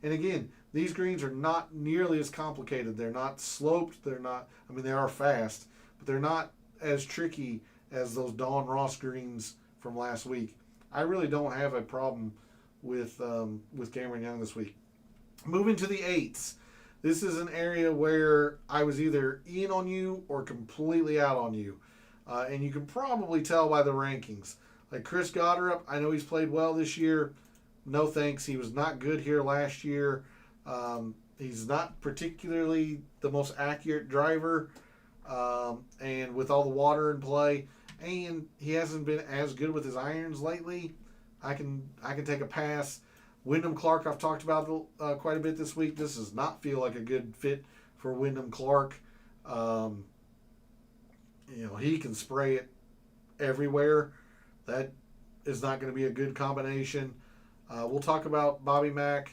And again, these greens are not nearly as complicated. They're not sloped. They are fast, but they're not as tricky as those Don Ross greens from last week. I really don't have a problem with Cameron Young this week. Moving to the 8s. This is an area where I was either in on you or completely out on you. And you can probably tell by the rankings. Like Chris Goddard, I know he's played well this year. No thanks. He was not good here last year. He's not particularly the most accurate driver. And with all the water in play, and he hasn't been as good with his irons lately, I can take a pass. Wyndham Clark, I've talked about quite a bit this week. This does not feel like a good fit for Wyndham Clark. He can spray it everywhere. That is not going to be a good combination. We'll talk about Bobby Mack.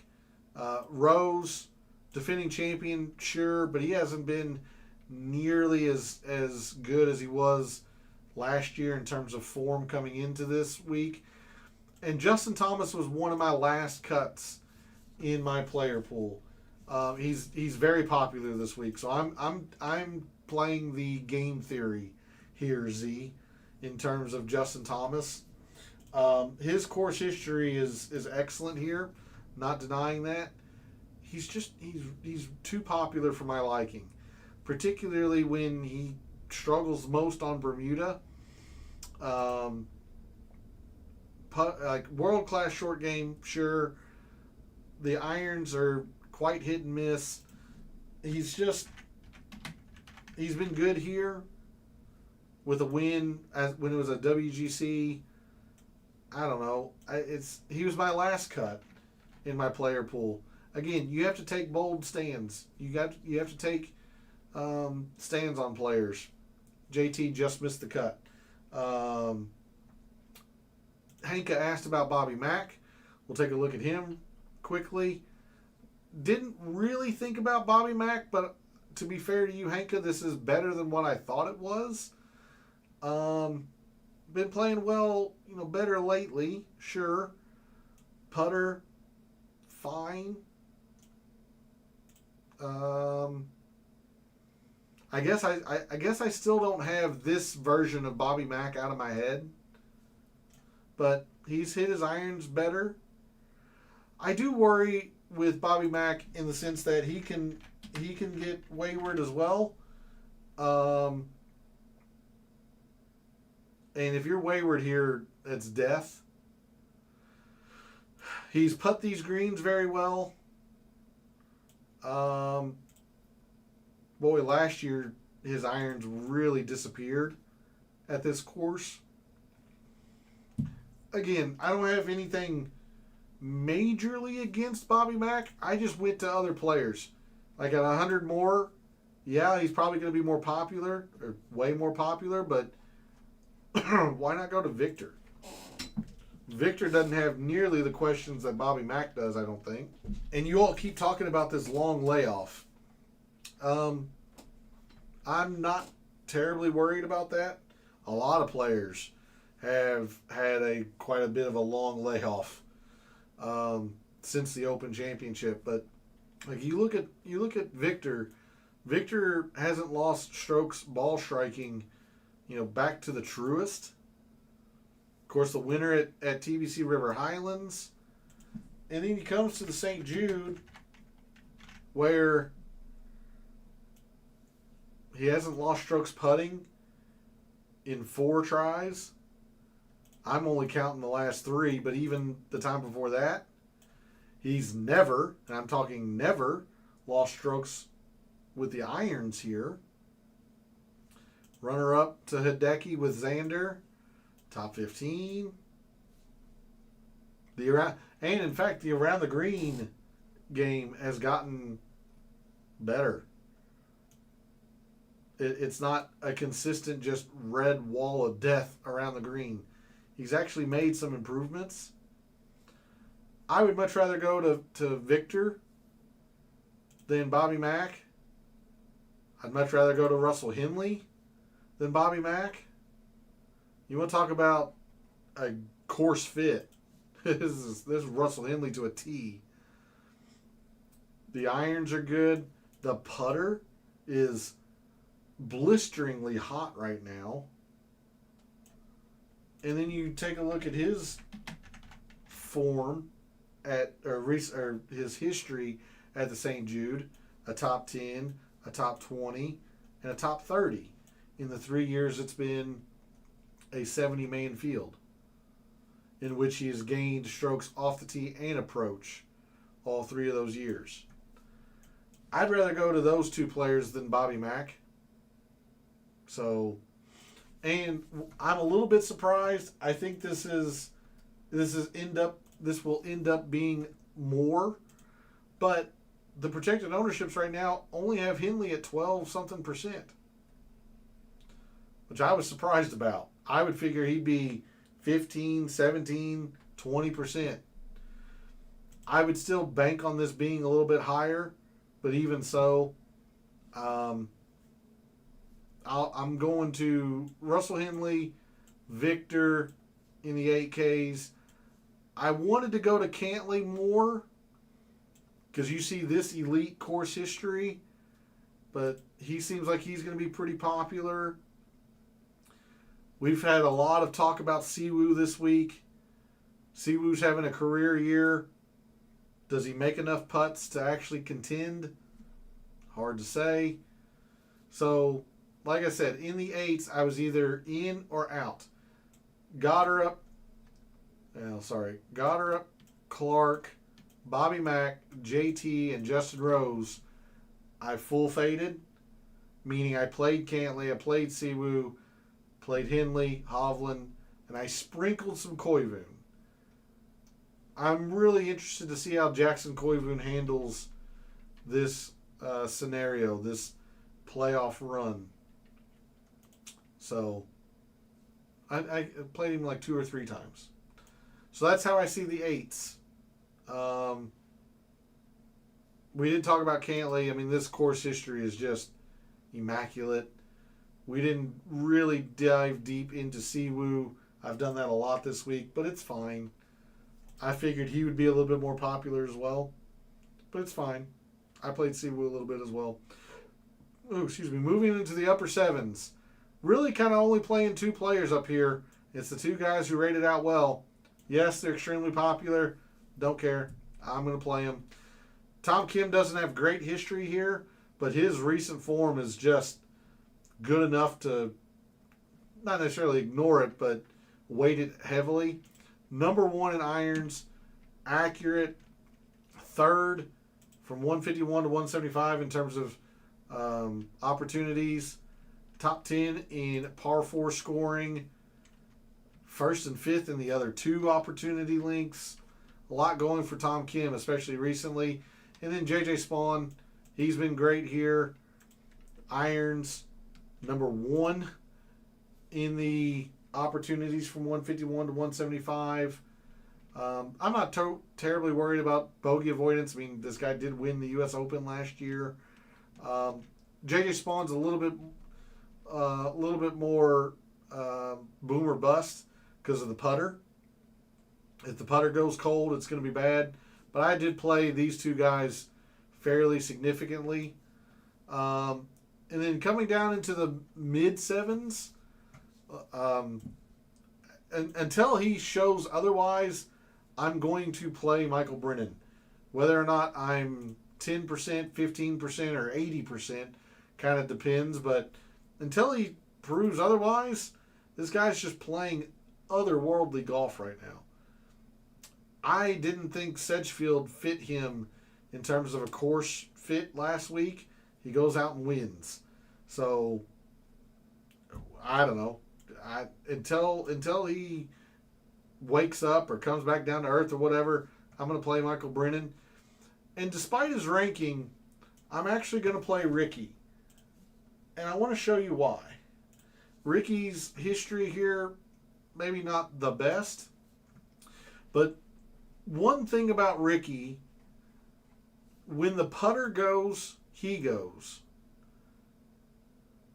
Rose, defending champion, sure, but he hasn't been nearly as good as he was last year in terms of form coming into this week. And Justin Thomas was one of my last cuts in my player pool. He's very popular this week, so I'm playing the game theory here, Z, in terms of Justin Thomas. His course history is excellent here, not denying that. He's too popular for my liking, particularly when he struggles most on Bermuda. World-class short game, sure. The irons are quite hit and miss. He's been good here with a win when it was a WGC. I don't know. He was my last cut in my player pool. Again, you have to take bold stands. You have to take stands on players. JT just missed the cut. Hanka asked about Bobby Mack. We'll take a look at him quickly. Didn't really think about Bobby Mack, but to be fair to you, Hanka, this is better than what I thought it was. Been playing well, better lately, sure. Putter, fine. I I guess I still don't have this version of Bobby Mack out of my head, but he's hit his irons better. I do worry with Bobby Mack in the sense that he can get wayward as well. And if you're wayward here, it's death. He's put these greens very well. Boy, last year his irons really disappeared at this course. Again, I don't have anything majorly against Bobby Mack. I just went to other players. Like at 100 more, yeah, he's probably going to be more popular, or way more popular, but why not go to Victor? Victor doesn't have nearly the questions that Bobby Mack does, I don't think. And you all keep talking about this long layoff. I'm not terribly worried about that. A lot of players have had quite a bit of a long layoff since the Open Championship. But like you look at Victor. Victor hasn't lost strokes ball striking, back to the truest. Of course, the winner at TBC River Highlands. And then he comes to the St. Jude, where he hasn't lost strokes putting in 4 tries. I'm only counting the last 3, but even the time before that, he's never, and I'm talking never, lost strokes with the irons here. Runner-up to Hideki with Xander. Top 15. And in fact, the around the green game has gotten better. It's not a consistent just red wall of death around the green. He's actually made some improvements. I would much rather go to Victor than Bobby Mack. I'd much rather go to Russell Henley than Bobby Mack. You want to talk about a course fit? This is Russell Henley to a T. The irons are good. The putter is blisteringly hot right now. And then you take a look at his form or his history at the St. Jude, a top 10, a top 20, and a top 30 in the 3 years it's been a 70-man field, in which he has gained strokes off the tee and approach all 3 of those years. I'd rather go to those 2 players than Bobby Mack. So, and I'm a little bit surprised. I think this will end up being more, but the projected ownerships right now only have Henley at 12-something%, which I was surprised about. I would figure he'd be 15, 17, 20%. I would still bank on this being a little bit higher, but even so, I'm going to Russell Henley, Victor in the 8Ks. I wanted to go to Cantley more because you see this elite course history, but he seems like he's going to be pretty popular. We've had a lot of talk about Siwoo this week. Siwoo's having a career year. Does he make enough putts to actually contend? Hard to say. So, like I said, in the 8s, I was either in or out. Goddard, Clark, Bobby Mack, JT, and Justin Rose, I full faded, meaning I played Cantley, I played Siwoo, played Henley, Hovland, and I sprinkled some Koivu. I'm really interested to see how Jackson Koivu handles this scenario, this playoff run. So, I played him like 2 or 3 times. So that's how I see the 8s. We didn't talk about Cantley. I mean, this course history is just immaculate. We didn't really dive deep into Siwoo. I've done that a lot this week, but it's fine. I figured he would be a little bit more popular as well, but it's fine. I played Siwoo a little bit as well. moving into the upper sevens. Really kind of only playing 2 players up here. It's the 2 guys who rated out well. Yes, they're extremely popular. Don't care. I'm going to play them. Tom Kim doesn't have great history here, but his recent form is just good enough to not necessarily ignore it, but weight it heavily. Number 1 in irons, accurate, 3rd from 151 to 175 in terms of opportunities, top 10 in par 4 scoring, 1st and 5th in the other 2 opportunity links. A lot going for Tom Kim, especially recently. And then JJ Spawn, he's been great here. Irons, number 1 in the opportunities from 151 to 175. I'm not terribly worried about bogey avoidance. I mean, this guy did win the U.S. Open last year. JJ Spawn's a little bit more boom or bust because of the putter. If the putter goes cold, it's going to be bad. But I did play these 2 guys fairly significantly. And then coming down into the mid sevens, until he shows otherwise, I'm going to play Michael Brennan. Whether or not I'm 10%, 15%, or 80% kind of depends. But until he proves otherwise, this guy's just playing otherworldly golf right now. I didn't think Sedgefield fit him in terms of a course fit last week. He goes out and wins. So, I don't know. Until he wakes up or comes back down to earth or whatever, I'm going to play Michael Brennan. And despite his ranking, I'm actually going to play Ricky. And I want to show you why. Ricky's history here, maybe not the best, but one thing about Ricky, when the putter goes, he goes.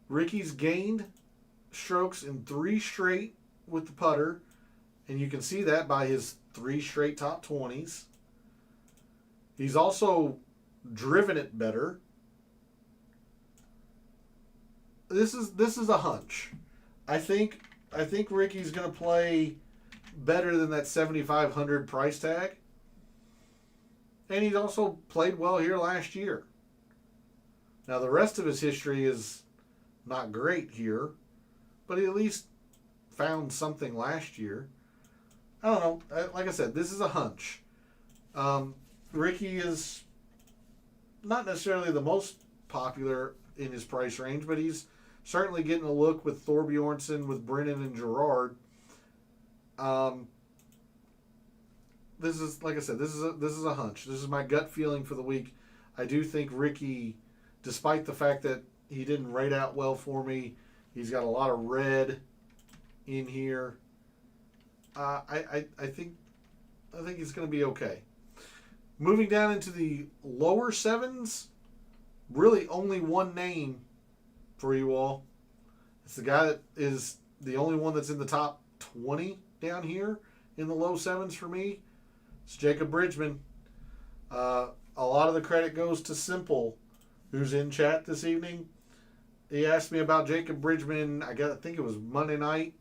Ricky's gained strokes in 3 straight with the putter, and you can see that by his 3 straight top 20s. He's also driven it better. This is a hunch. I think Ricky's going to play better than that $7,500 price tag. And he's also played well here last year. Now the rest of his history is not great here, but he at least found something last year. I don't know. Like I said, this is a hunch. Ricky is not necessarily the most popular in his price range, but he's certainly getting a look with Thorbjornsen, with Brennan and Gerard. This is, like I said, this is a hunch. This is my gut feeling for the week. I do think Ricky, despite the fact that he didn't rate out well for me, he's got a lot of red in here. I think he's going to be okay. Moving down into the lower sevens, really only one name for you all. It's the guy that is the only one that's in the top 20 down here in the low sevens for me. It's Jacob Bridgman. A lot of the credit goes to Simple, who's in chat this evening. He asked me about Jacob Bridgman, I think it was Monday night.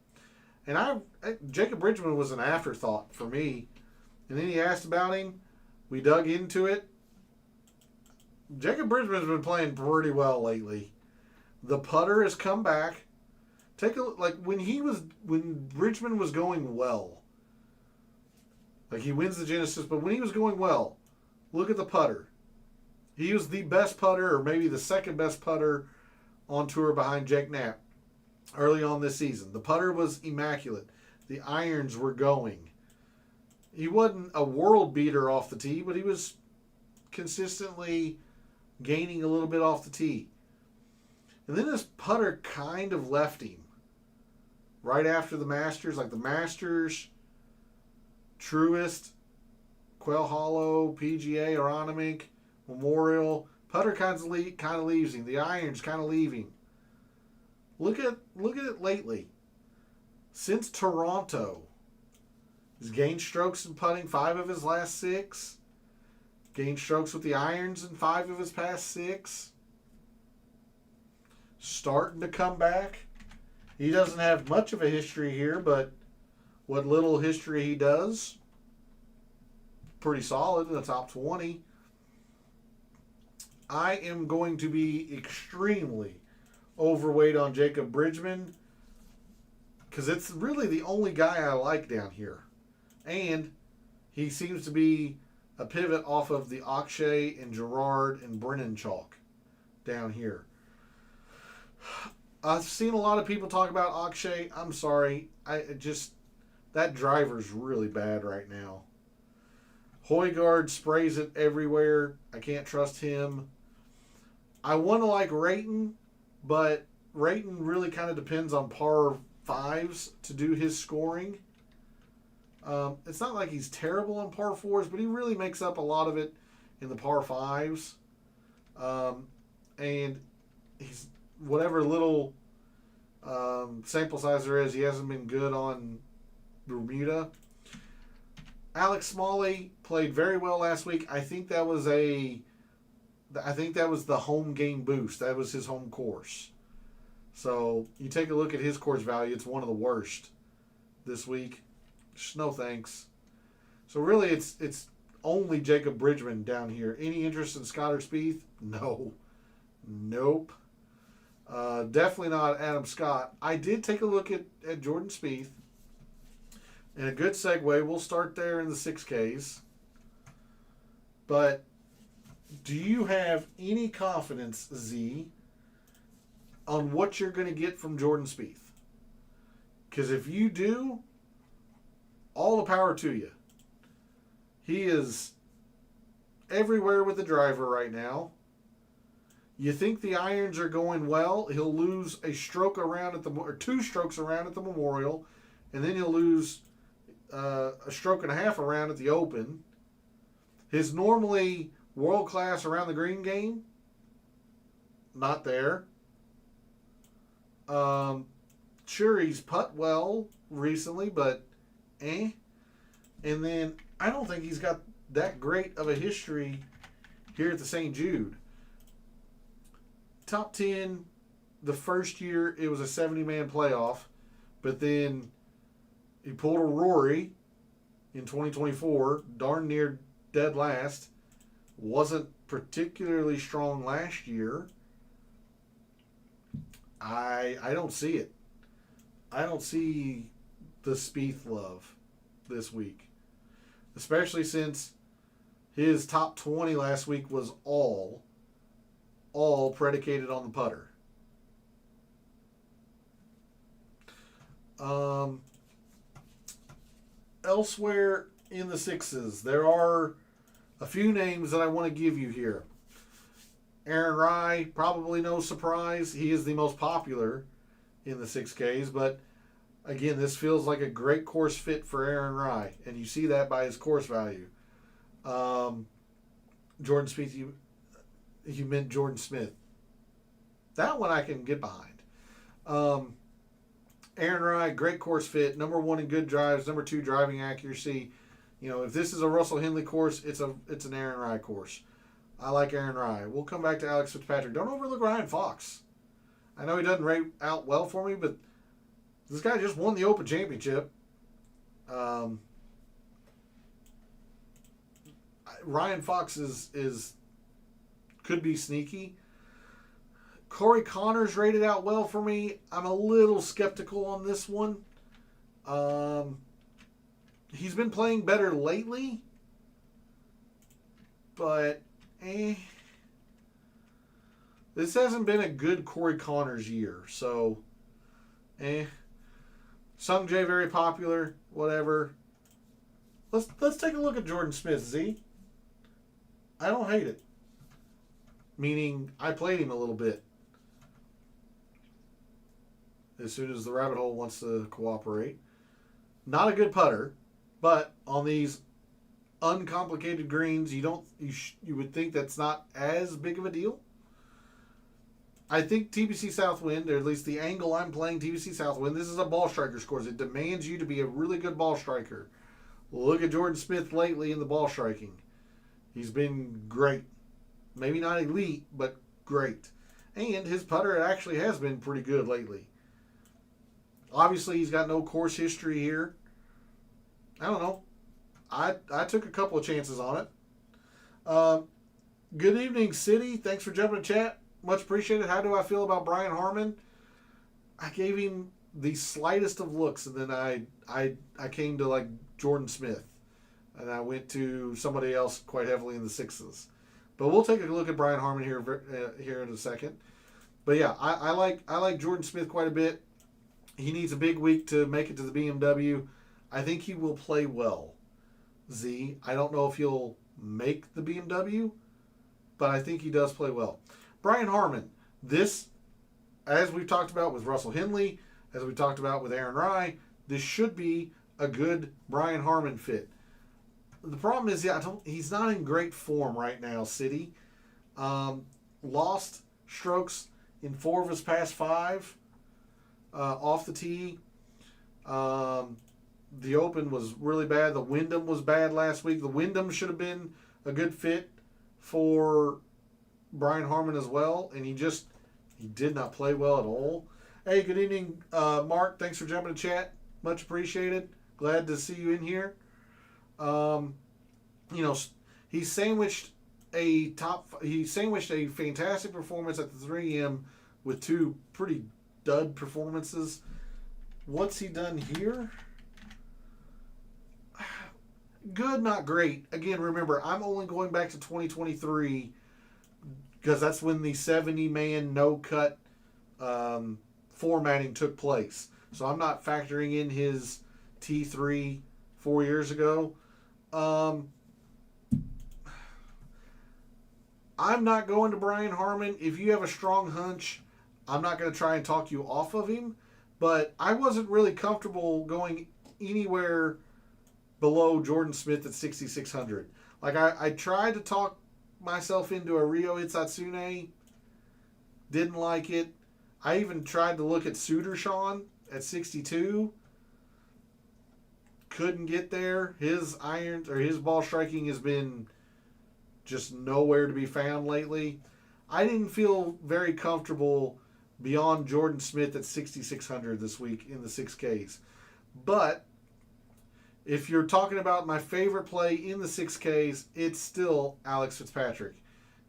And Jacob Bridgman was an afterthought for me. And then he asked about him. We dug into it. Jacob Bridgman's been playing pretty well lately. The putter has come back. Take a look, when Bridgman was going well. Like he wins the Genesis, but when he was going well, look at the putter. He was the best putter, or maybe the second best putter on tour behind Jake Knapp early on this season. The putter was immaculate. The irons were going. He wasn't a world beater off the tee, but he was consistently gaining a little bit off the tee. And then his putter kind of left him right after the Masters, like the Masters, Truist, Quail Hollow, PGA, Aronimink, Memorial. Putter kind of leaves him. The irons kind of leave him. Look at it lately. Since Toronto, he's gained strokes in putting 5 of his last 6. Gained strokes with the irons in 5 of his past 6. starting to come back. He doesn't have much of a history here, but what little history he does, pretty solid in the top 20. I am going to be extremely overweight on Jacob Bridgman because it's really the only guy I like down here. And he seems to be a pivot off of the Akshay and Gerard and Brennan chalk down here. I've seen a lot of people talk about Akshay. I'm sorry. That driver's really bad right now. Højgaard sprays it everywhere. I can't trust him. I want to like Rayton, but Rayton really kind of depends on par 5s to do his scoring. It's not like he's terrible on par 4s, but he really makes up a lot of it in the par 5s. And he's whatever little sample size there is, he hasn't been good on Bermuda. Alex Smalley played very well last week. I think that was the home game boost. That was his home course. So you take a look at his course value. It's one of the worst this week. No thanks. So really, it's only Jacob Bridgman down here. Any interest in Scott or Spieth? No. Nope. Definitely not Adam Scott. I did take a look at Jordan Spieth. And a good segue. We'll start there in the 6Ks. But do you have any confidence, Z, on what you're going to get from Jordan Spieth? Because if you do, all the power to you. He is everywhere with the driver right now. You think the irons are going well. He'll lose a stroke around or 2 strokes around at the Memorial, and then he'll lose a stroke and a half around at the Open. His normally world-class around the green game, not there. Sure, he's putt well recently, but And then I don't think he's got that great of a history here at the St. Jude. Top 10, the first year it was a 70-man playoff, but then he pulled a Rory in 2024, darn near dead last. Wasn't particularly strong last year. I don't see it. I don't see the Spieth love this week, especially since his top 20 last week was all predicated on the putter. Elsewhere in the 6s, there are a few names that I want to give you here. Aaron Rai, probably no surprise. He is the most popular in the 6Ks, but again, this feels like a great course fit for Aaron Rai, and you see that by his course value. Jordan Spieth, you meant Jordan Smith. That one I can get behind. Aaron Rai, great course fit. Number 1 in good drives. Number 2 driving accuracy. You know, if this is a Russell Henley course, it's an Aaron Rai course. I like Aaron Rai. We'll come back to Alex Fitzpatrick. Don't overlook Ryan Fox. I know he doesn't rate out well for me, but this guy just won the Open Championship. Ryan Fox could be sneaky. Corey Connors rated out well for me. I'm a little skeptical on this one. He's been playing better lately, but this hasn't been a good Corey Connors year, so Sung Jae very popular, whatever. Let's take a look at Jordan Smith, Z. I don't hate it. Meaning, I played him a little bit. As soon as the rabbit hole wants to cooperate. Not a good putter, but on these uncomplicated greens, you would think that's not as big of a deal. I think TPC Southwind, or at least the angle I'm playing TPC Southwind, this is a ball striker's course. It demands you to be a really good ball striker. Look at Jordan Smith lately in the ball striking. He's been great. Maybe not elite, but great. And his putter actually has been pretty good lately. Obviously, he's got no course history here. I don't know. I took a couple of chances on it. Good evening, City. Thanks for jumping to chat. Much appreciated. How do I feel about Brian Harman? I gave him the slightest of looks, and then I came to like Jordan Smith, and I went to somebody else quite heavily in the sixes. But we'll take a look at Brian Harman here in a second. But yeah, I like Jordan Smith quite a bit. He needs a big week to make it to the BMW. I think he will play well. Z, I don't know if he'll make the BMW, but I think he does play well. Brian Harman, this, as we've talked about with Russell Henley, as we talked about with Aaron Rye, this should be a good Brian Harman fit. The problem is, he's not in great form right now, City. Lost strokes in 4 of his past 5 off the tee. The Open was really bad. The Wyndham was bad last week. The Wyndham should have been a good fit for Brian Harman as well, and he did not play well at all. Hey, good evening, Mark. Thanks for jumping to chat. Much appreciated. Glad to see you in here. He sandwiched a fantastic performance at the 3M with 2 pretty dud performances. What's he done here? Good, not great. Again, remember, I'm only going back to 2023 because that's when the 70-man no-cut formatting took place. So I'm not factoring in his T3 4 years ago. I'm not going to Brian Harman. If you have a strong hunch, I'm not going to try and talk you off of him. But I wasn't really comfortable going anywhere below Jordan Smith at 6,600. Like, I tried to talk myself into a Rio Itsatsune. Didn't like it. I even tried to look at Sudarshan at 62. Couldn't get there. His ball striking has been just nowhere to be found lately. I didn't feel very comfortable beyond Jordan Smith at 6,600 this week in the 6Ks. But if you're talking about my favorite play in the 6Ks, it's still Alex Fitzpatrick.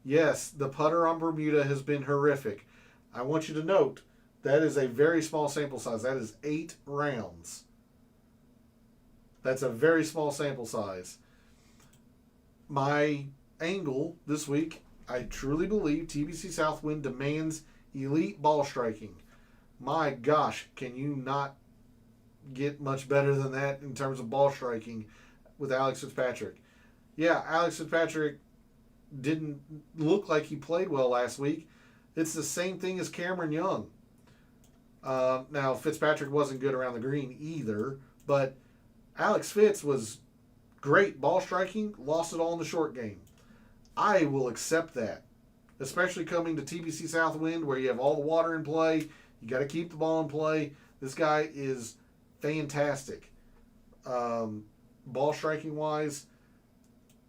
Yes, the putter on Bermuda has been horrific. I want you to note that is a very small sample size. That is 8 rounds. That's a very small sample size. My angle this week, I truly believe TBC Southwind demands elite ball striking. My gosh, can you not get much better than that in terms of ball striking with Alex Fitzpatrick? Yeah, Alex Fitzpatrick didn't look like he played well last week. It's the same thing as Cameron Young. Now, Fitzpatrick wasn't good around the green either, but Alex Fitz was great ball striking, lost it all in the short game. I will accept that, especially coming to TBC Southwind where you have all the water in play. You got to keep the ball in play. This guy is fantastic. Ball striking wise,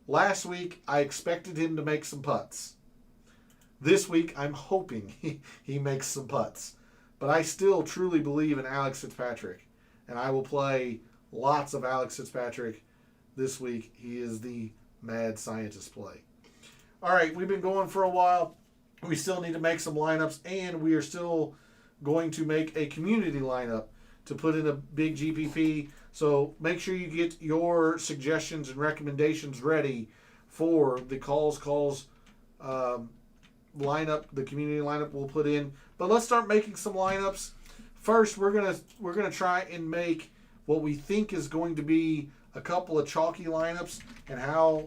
last week I expected him to make some putts. This week I'm hoping he makes some putts. But I still truly believe in Alex Fitzpatrick. And I will play lots of Alex Fitzpatrick this week. He is the mad scientist play. All right, we've been going for a while. We still need to make some lineups, and we are still going to make a community lineup to put in a big GPP. So make sure you get your suggestions and recommendations ready for the calls lineup, the community lineup we'll put in. But let's start making some lineups. First, we're gonna try and make what we think is going to be a couple of chalky lineups and how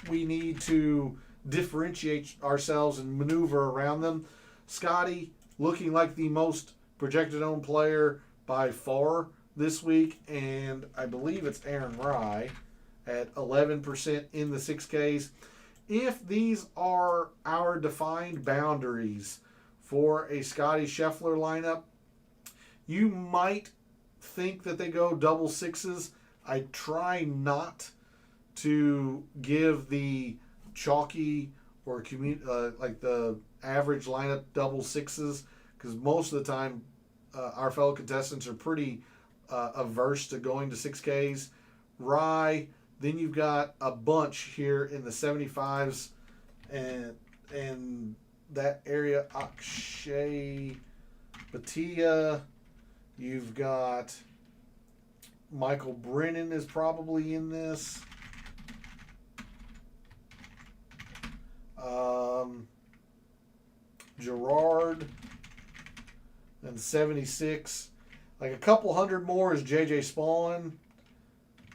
we need to differentiate ourselves and maneuver around them. Scotty looking like the most projected owned player by far this week, and I believe it's Aaron Rye at 11% in the 6Ks. If these are our defined boundaries for a Scotty Scheffler lineup, you might think that they go double sixes. I try not to give the chalky or like the average lineup double sixes, because most of the time our fellow contestants are pretty averse to going to 6Ks. Rye, then you've got a bunch here in the 75s and that area. Akshay Bhatia, you've got Michael Brennan is probably in this. Gerard and 76. Like a couple hundred more is JJ Spawn.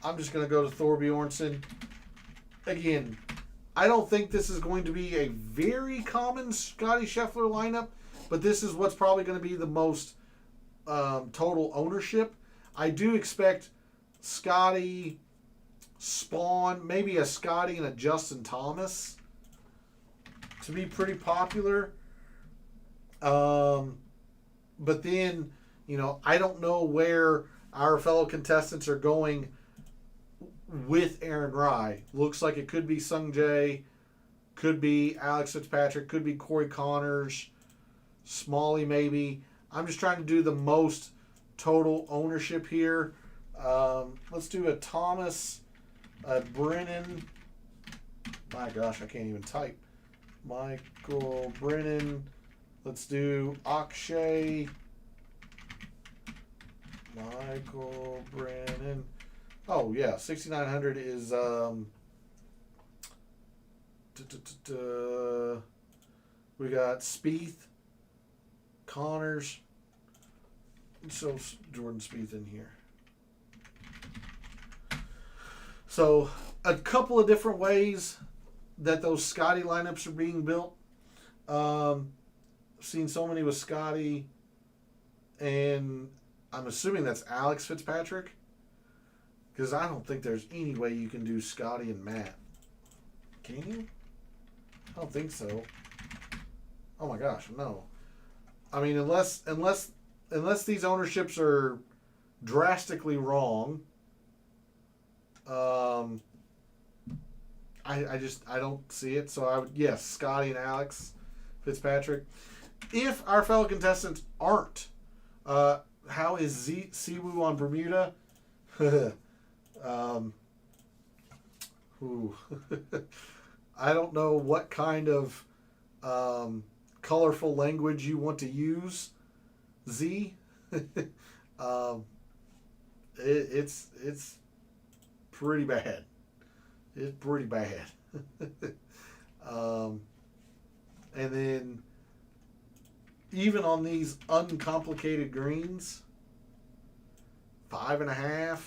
I'm just going to go to Thor Bjornsson. Again, I don't think this is going to be a very common Scotty Scheffler lineup, but this is what's probably going to be the most total ownership. I do expect Scotty, Spawn, maybe a Scotty and a Justin Thomas to be pretty popular. But then, you know, I don't know where our fellow contestants are going with Aaron Rye. Looks like it could be Sung Jae, could be Alex Fitzpatrick, could be Corey Connors, Smalley maybe. I'm just trying to do the most total ownership here. Let's do a Thomas, Brennan. My gosh, I can't even type. Michael Brennan. Let's do Akshay. Michael Brennan. Oh, yeah. 6,900 is... we got Spieth. Connors. So Jordan Spieth in here. So a couple of different ways that those Scotty lineups are being built. Seen so many with Scotty, and I'm assuming that's Alex Fitzpatrick, because I don't think there's any way you can do Scotty and Matt. Can you? I don't think so. Oh my gosh, no. I mean, unless these ownerships are drastically wrong, I don't see it. So I would, yes, Scotty and Alex Fitzpatrick. If our fellow contestants aren't, how is Siwoo on Bermuda? I don't know what kind of colorful language you want to use. Z. It's pretty bad. It's pretty bad. And then even on these uncomplicated greens, 5.5,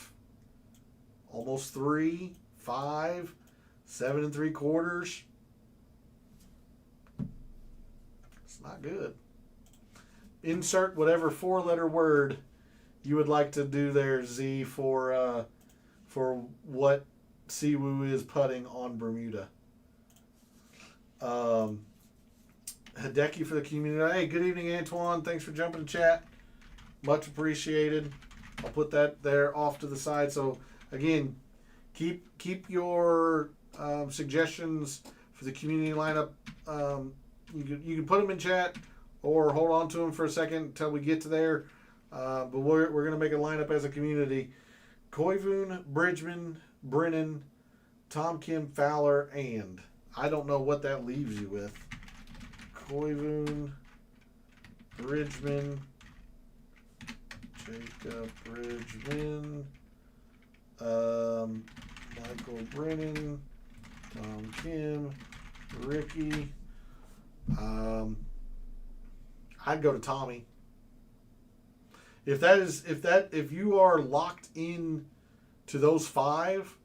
almost 3, 5, 7 3/4. It's not good. Insert whatever 4-letter word you would like to do there, Z, for what Siwoo is putting on Bermuda. Hideki for the community. Hey, good evening, Antoine. Thanks for jumping in chat. Much appreciated. I'll put that there off to the side. So again, keep your suggestions for the community lineup. You can put them in chat or hold on to them for a second until we get to there. But we're going to make a lineup as a community. Koivun, Bridgman, Brennan, Tom Kim, Fowler, and I don't know what that leaves you with. Koivun, Bridgman, Jacob Bridgman, Michael Brennan, Tom Kim, Ricky. I'd go to Tommy. If you are locked in to those 5,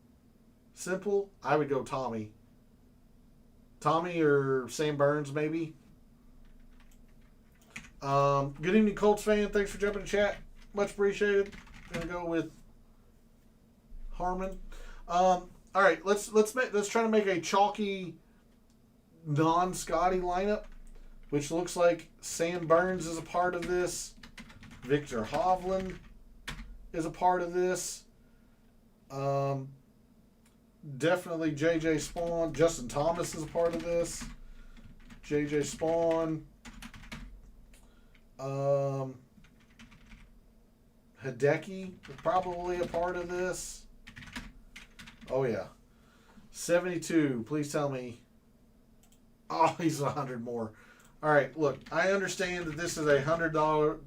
simple, I would go Tommy. Tommy or Sam Burns maybe. Good evening, Colts fan. Thanks for jumping in chat. Much appreciated. Gonna go with Harmon. All right, let's try to make a chalky non-Scotty lineup, which looks like Sam Burns is a part of this. Victor Hovland is a part of this. Definitely JJ Spawn. Justin Thomas is a part of this. JJ Spawn. Hideki is probably a part of this. Oh, yeah. 72. Please tell me. Oh, he's 100 more. All right, look, I understand that this is $100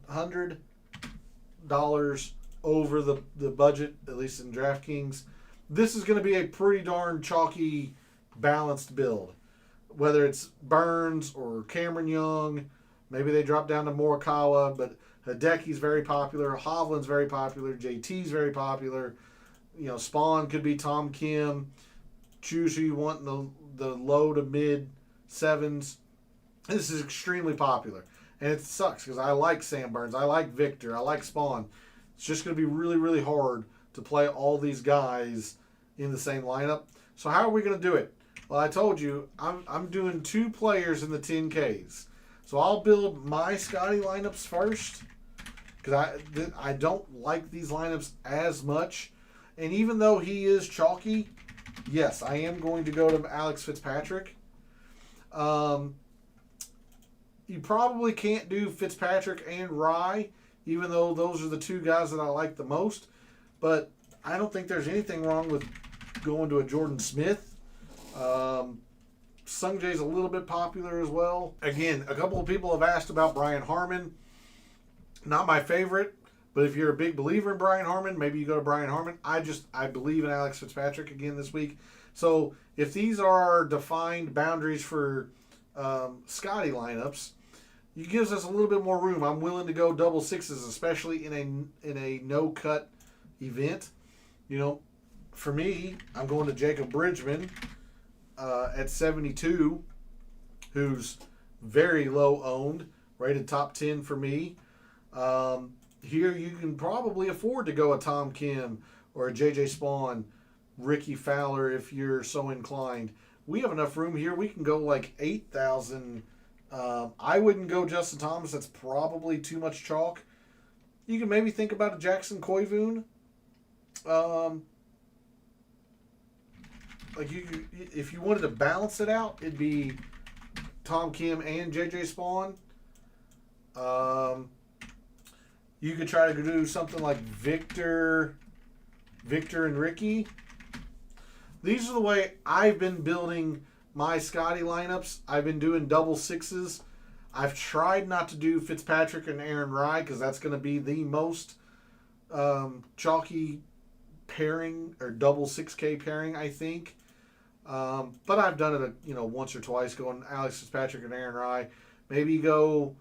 over the budget, at least in DraftKings. This is going to be a pretty darn chalky, balanced build. Whether it's Burns or Cameron Young, maybe they drop down to Morikawa, but Hideki's very popular, Hovland's very popular, JT's very popular. You know, Spawn could be Tom Kim. Choose who you want in the low to mid sevens. This is extremely popular. And it sucks because I like Sam Burns. I like Victor. I like Spawn. It's just going to be really, really hard to play all these guys in the same lineup. So how are we going to do it? Well, I told you, I'm doing 2 players in the 10Ks. So I'll build my Scotty lineups first because I don't like these lineups as much. And even though he is chalky, yes, I am going to go to Alex Fitzpatrick. You probably can't do Fitzpatrick and Rye, even though those are the 2 guys that I like the most. But I don't think there's anything wrong with going to a Jordan Smith. Sungjae's a little bit popular as well. Again, a couple of people have asked about Brian Harman. Not my favorite, but if you're a big believer in Brian Harman, maybe you go to Brian Harman. I believe in Alex Fitzpatrick again this week. So if these are defined boundaries for Scotty lineups, it gives us a little bit more room. I'm willing to go double sixes, especially in a no cut event. You know, for me, I'm going to Jacob Bridgman at 72, who's very low owned, rated top 10 for me. Here you can probably afford to go a Tom Kim or a JJ Spawn, Ricky Fowler if you're so inclined. We have enough room here. We can go like 8,000. I wouldn't go Justin Thomas. That's probably too much chalk. You can maybe think about a Jackson Koivunen. If you wanted to balance it out, it'd be Tom Kim and JJ Spawn. You could try to do something like Victor and Ricky. These are the way I've been building my Scotty lineups. I've been doing double sixes. I've tried not to do Fitzpatrick and Aaron Rye because that's going to be the most chalky pairing or double 6K pairing, I think. But I've done it, once or twice, going Alex Fitzpatrick and Aaron Rye. Maybe you go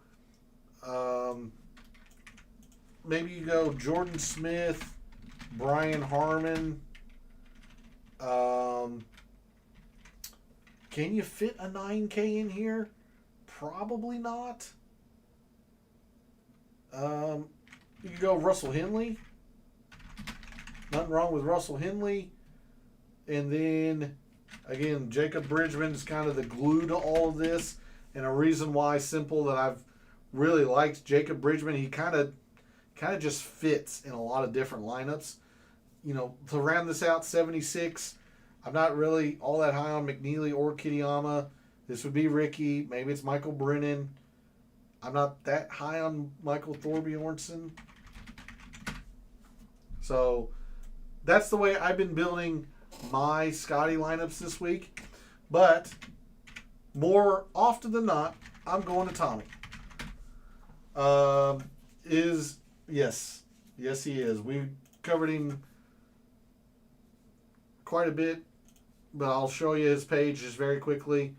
Jordan Smith, Brian Harman. Can you fit a 9K in here? Probably not. You could go Russell Henley. Nothing wrong with Russell Henley. And then, again, Jacob Bridgman's kind of the glue to all of this. And a reason why simple that I've really liked Jacob Bridgman. He kind of just fits in a lot of different lineups. To round this out, 76. I'm not really all that high on McNeely or Kitayama. This would be Ricky. Maybe it's Michael Brennan. I'm not that high on Michael Thorbjornsen. So that's the way I've been building my Scotty lineups this week. But more often than not, I'm going to Tommy. Yes, he is. We covered him quite a bit, but I'll show you his page just very quickly.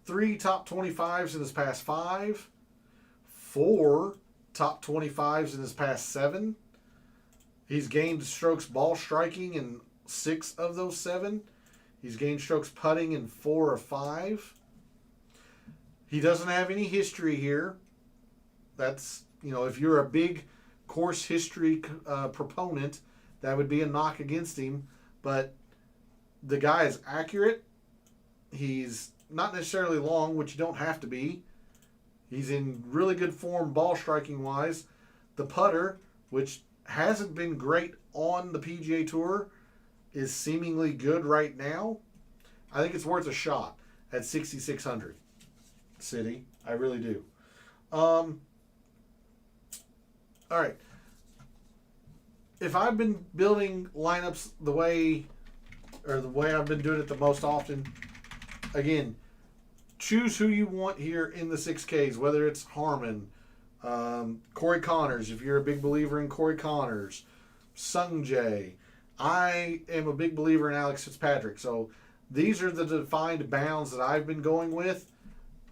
3 top 25s in his past 5. 4 top 25s in his past 7. He's gained strokes ball striking in 6 of those 7. He's gained strokes putting in 4 or 5. He doesn't have any history here. That's, if you're a big course history proponent, that would be a knock against him. But the guy is accurate. He's not necessarily long, which you don't have to be. He's in really good form ball striking wise. The putter, which hasn't been great on the PGA Tour, is seemingly good right now. I think it's worth a shot at 6,600. City, I really do. All right. If I've been building lineups the way I've been doing it the most often, again, choose who you want here in the 6Ks, whether it's Harmon, Corey Connors, if you're a big believer in Corey Connors, Sung Jae. I am a big believer in Alex Fitzpatrick. So these are the defined bounds that I've been going with.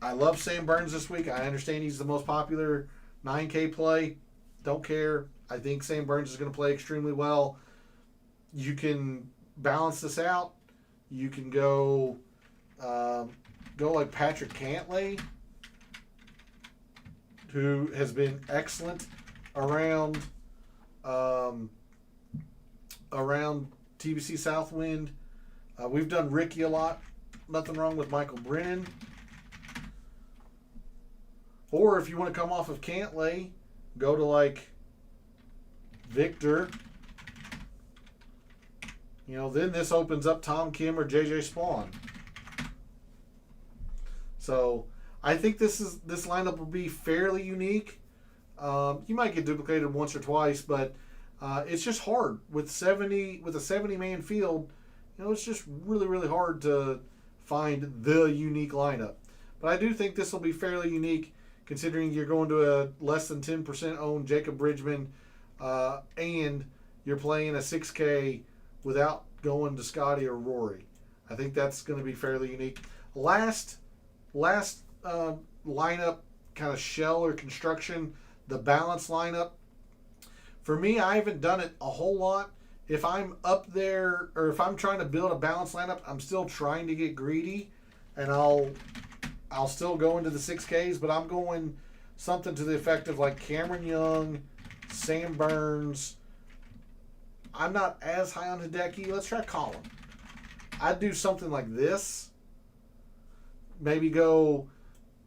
I love Sam Burns this week. I understand he's the most popular 9K play. Don't care. I think Sam Burns is going to play extremely well. You can balance this out. You can go like Patrick Cantlay, who has been excellent around TBC Southwind. We've done Ricky a lot. Nothing wrong with Michael Brennan. Or if you want to come off of Cantlay, go to like Victor. Then this opens up Tom Kim or JJ Spawn. So I think this lineup will be fairly unique. You might get duplicated once or twice, but it's just hard with a 70-man field. It's just really, really hard to find the unique lineup. But I do think this will be fairly unique, considering you're going to a less than 10% owned Jacob Bridgman, and you're playing a 6K without going to Scotty or Rory. I think that's going to be fairly unique. Last lineup kind of shell or construction, the balance lineup. For me, I haven't done it a whole lot. If I'm up there, or if I'm trying to build a balanced lineup, I'm still trying to get greedy, and I'll still go into the 6Ks, but I'm going something to the effect of like Cameron Young, Sam Burns. I'm not as high on Hideki. Let's try Colin. I'd do something like this. Maybe go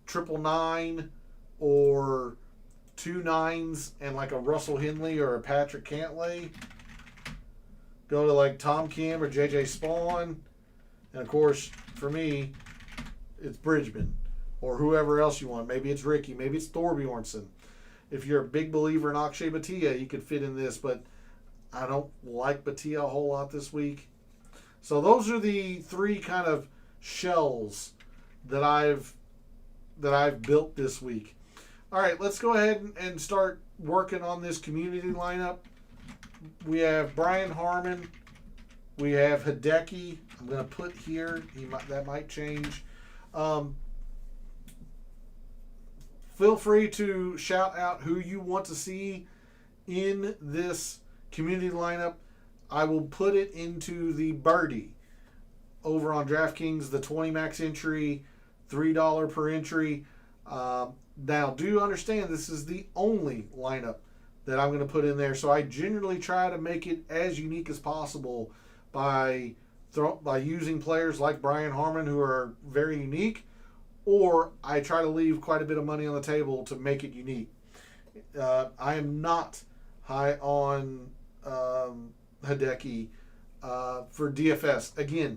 999 or 2 9s and like a Russell Henley or a Patrick Cantlay. Go to like Tom Kim or JJ Spawn. And of course, for me, it's Bridgman or whoever else you want. Maybe it's Ricky. Maybe it's Thorbjornsen. If you're a big believer in Akshay Bhatia, you could fit in this, but I don't like Bhatia a whole lot this week. So those are the 3 kind of shells that I've built this week. All right, let's go ahead and start working on this community lineup. We have Brian Harmon. We have Hideki. I'm going to put here. That might change. Feel free to shout out who you want to see in this community lineup. I will put it into the birdie over on DraftKings, the 20 max entry, $3 per entry. Now, do understand this is the only lineup that I'm going to put in there. So I generally try to make it as unique as possible by using players like Brian Harmon, who are very unique, or I try to leave quite a bit of money on the table to make it unique. I am not high on Hideki for DFS. Again,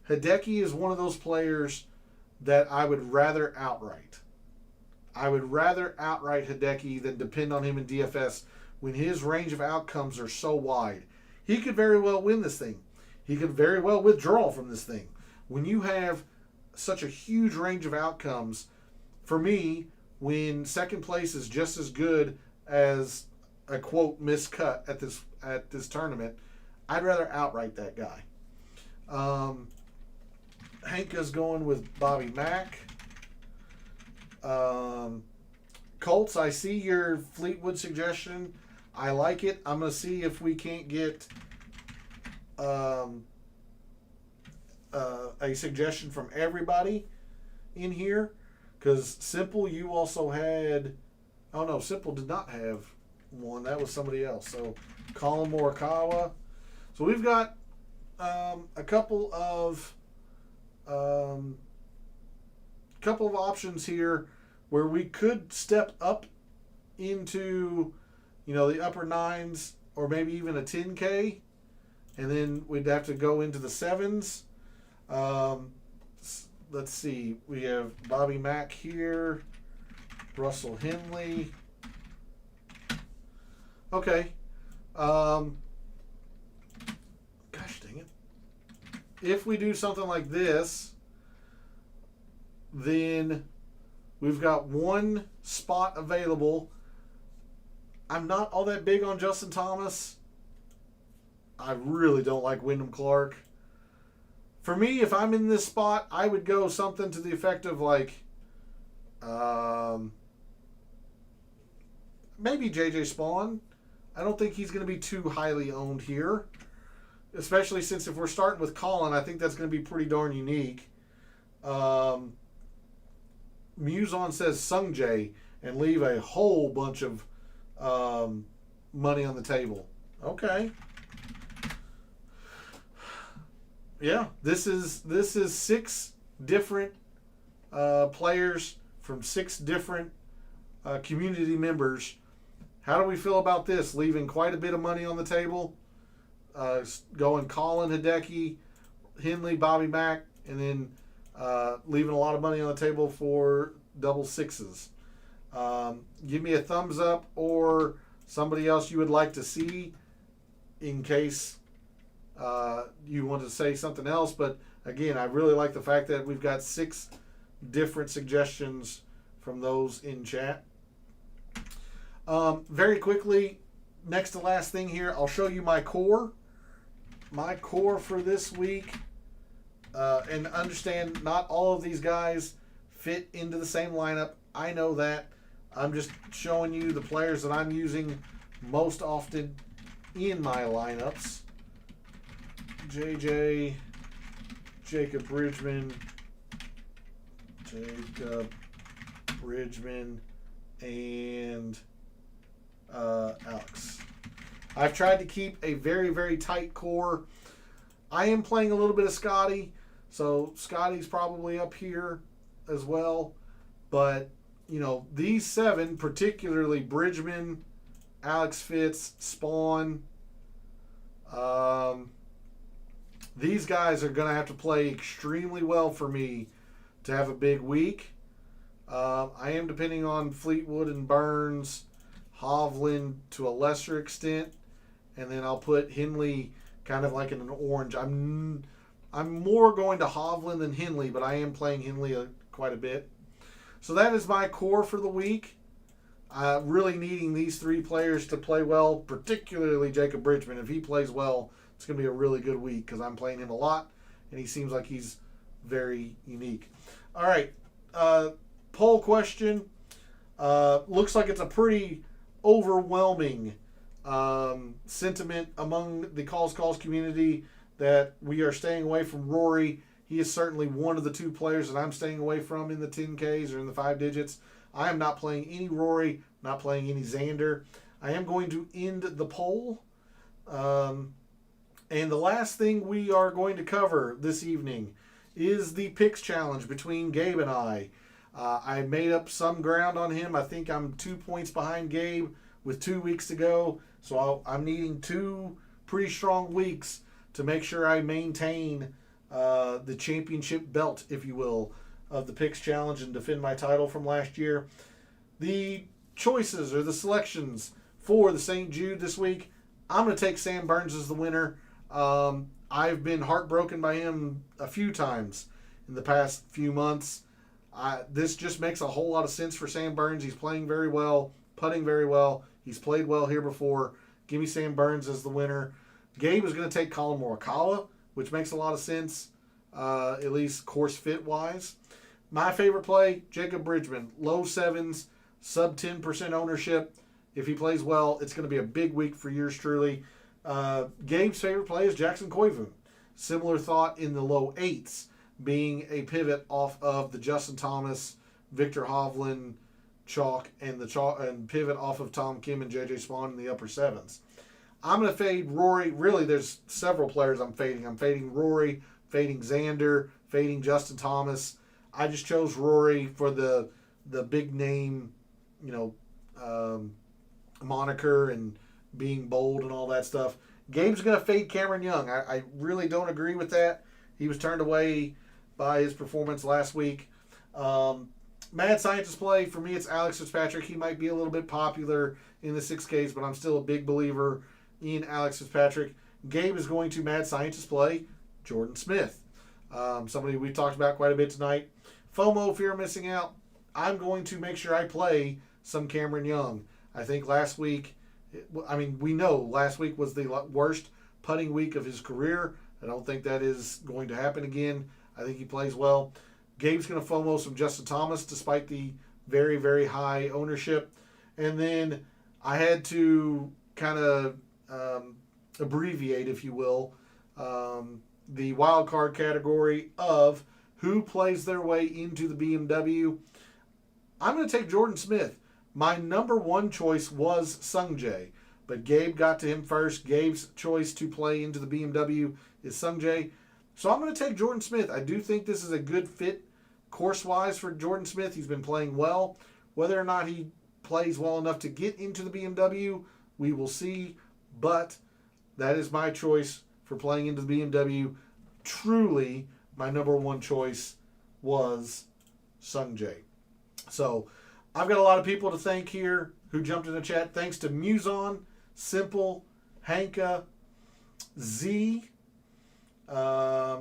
Hideki is one of those players that I would rather outright. I would rather outright Hideki than depend on him in DFS when his range of outcomes are so wide. He could very well win this thing. He could very well withdraw from this thing. When you have such a huge range of outcomes, for me, when second place is just as good as a quote miscut at this tournament, I'd rather outright that guy. Hanka's going with Bobby Mack. Colts, I see your Fleetwood suggestion. I like it. I'm going to see if we can't get a suggestion from everybody in here. Because Simple, you also had... Oh, no, Simple did not have one. That was somebody else. So, Colin Morikawa. So, we've got a couple of options here where we could step up into, the upper 9s or maybe even a 10K, and then we'd have to go into the 7s. Let's see. We have Bobby Mack here. Russell Henley. Okay. Gosh dang it. If we do something like this, then we've got one spot available. I'm not all that big on Justin Thomas. I really don't like Wyndham Clark. For me, if I'm in this spot, I would go something to the effect of like maybe JJ Spawn. I don't think he's going to be too highly owned here, especially since if we're starting with Colin, I think that's going to be pretty darn unique. Muson says Sung Jae and leave a whole bunch of money on the table. Okay. Yeah, this is 6 different players from 6 different community members. How do we feel about this? Leaving quite a bit of money on the table. Going Colin, Hideki, Henley, Bobby Mack, and then leaving a lot of money on the table for double sixes. Give me a thumbs up or somebody else you would like to see in case you want to say something else. But again, I really like the fact that we've got 6 different suggestions from those in chat. Very quickly, next to last thing here, I'll show you my core. My core for this week. And understand not all of these guys fit into the same lineup. I know that. I'm just showing you the players that I'm using most often in my lineups. JJ, Jacob Bridgman, and Alex. I've tried to keep a very, very tight core. I am playing a little bit of Scotty, so Scotty's probably up here as well. But, you know, these 7, particularly Bridgman, Alex Fitz, Spawn, these guys are going to have to play extremely well for me to have a big week. I am depending on Fleetwood and Burns, Hovland to a lesser extent, and then I'll put Henley kind of like in an orange. I'm more going to Hovland than Henley, but I am playing Henley quite a bit. So that is my core for the week. Really needing these 3 players to play well, particularly Jacob Bridgman. If he plays well, it's going to be a really good week because I'm playing him a lot, and he seems like he's very unique. All right, poll question. Looks like it's a pretty overwhelming sentiment among the calls community that we are staying away from Rory. He is certainly one of the 2 players that I'm staying away from in the 10Ks or in the 5 digits. I am not playing any Rory, not playing any Xander. I am going to end the poll. And the last thing we are going to cover this evening is the picks challenge between Gabe and I. I made up some ground on him. I think I'm 2 points behind Gabe with 2 weeks to go. So I'm needing 2 pretty strong weeks to make sure I maintain the championship belt, if you will, of the picks challenge and defend my title from last year. The choices or the selections for the St. Jude this week, I'm going to take Sam Burns as the winner. I've been heartbroken by him a few times in the past few months. This just makes a whole lot of sense for Sam Burns. He's playing very well, putting very well. He's played well here before. Give me Sam Burns as the winner. Gabe is going to take Colin Morikawa, which makes a lot of sense, at least course fit wise. My favorite play, Jacob Bridgman, low 7s, sub 10% ownership. If he plays well, it's going to be a big week for yours truly. Gabe's favorite play is Jackson Koivun. Similar thought in the low 8s, being a pivot off of the Justin Thomas, Victor Hovland chalk, and pivot off of Tom Kim and JJ Spawn in the upper 7s. I'm going to fade Rory. Really, there's several players I'm fading. I'm fading Rory, fading Xander, fading Justin Thomas. I just chose Rory for the big name, moniker and being bold and all that stuff. Gabe's going to fade Cameron Young. I really don't agree with that. he was turned away by his performance last week. Mad Scientist play, for me, it's Alex Fitzpatrick. He might be a little bit popular in the 6Ks, but I'm still a big believer in Alex Fitzpatrick. Gabe is going to Mad Scientist play Jordan Smith, somebody we've talked about quite a bit tonight. FOMO, fear of missing out. I'm going to make sure I play some Cameron Young. I think last week, we know last week was the worst putting week of his career. I don't think that is going to happen again. I think he plays well. Gabe's going to FOMO some Justin Thomas despite the very, very high ownership. And then I had to kind of abbreviate, if you will, the wild card category of who plays their way into the BMW. I'm going to take Jordan Smith. My number one choice was Sungjae, but Gabe got to him first. Gabe's choice to play into the BMW is Sungjae. So I'm going to take Jordan Smith. I do think this is a good fit course-wise for Jordan Smith. He's been playing well. Whether or not he plays well enough to get into the BMW, we will see. But that is my choice for playing into the BMW. Truly, my number one choice was Sungjae. So I've got a lot of people to thank here who jumped in the chat. Thanks to Muson, Simple, Hanka, Z,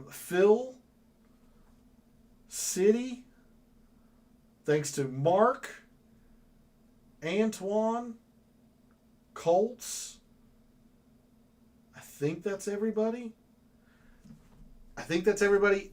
Phil, City. Thanks to Mark, Antoine, Colts. I think that's everybody.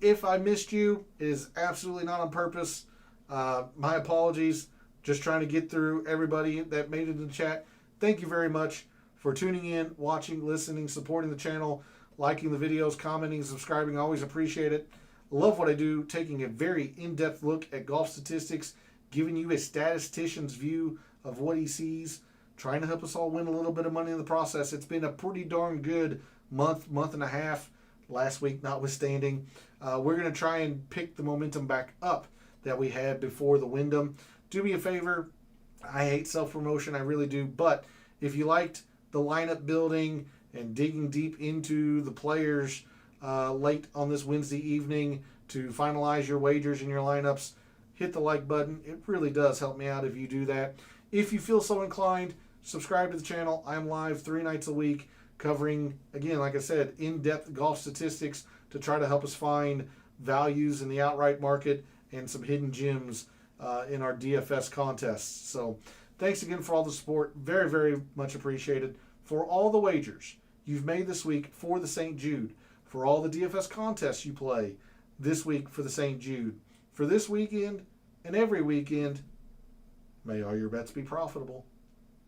If I missed you, it is absolutely not on purpose. My apologies. Just trying to get through everybody that made it in the chat. Thank you very much for tuning in, watching, listening, supporting the channel, liking the videos, commenting, subscribing. I always appreciate it. Love what I do, taking a very in-depth look at golf statistics, giving you a statistician's view of what he sees, trying to help us all win a little bit of money in the process. It's been a pretty darn good month and a half, last week notwithstanding. We're going to try and pick the momentum back up that we had before the Wyndham. Do me a favor. I hate self-promotion, I really do. But if you liked the lineup building and digging deep into the players late on this Wednesday evening to finalize your wagers and your lineups, hit the like button. It really does help me out if you do that. If you feel so inclined, subscribe to the channel. I'm live 3 nights a week covering, again, like I said, in-depth golf statistics to try to help us find values in the outright market and some hidden gems in our DFS contests. So thanks again for all the support. Very, very much appreciated. For all the wagers you've made this week for the St. Jude, for all the DFS contests you play this week for the St. Jude, for this weekend and every weekend, may all your bets be profitable.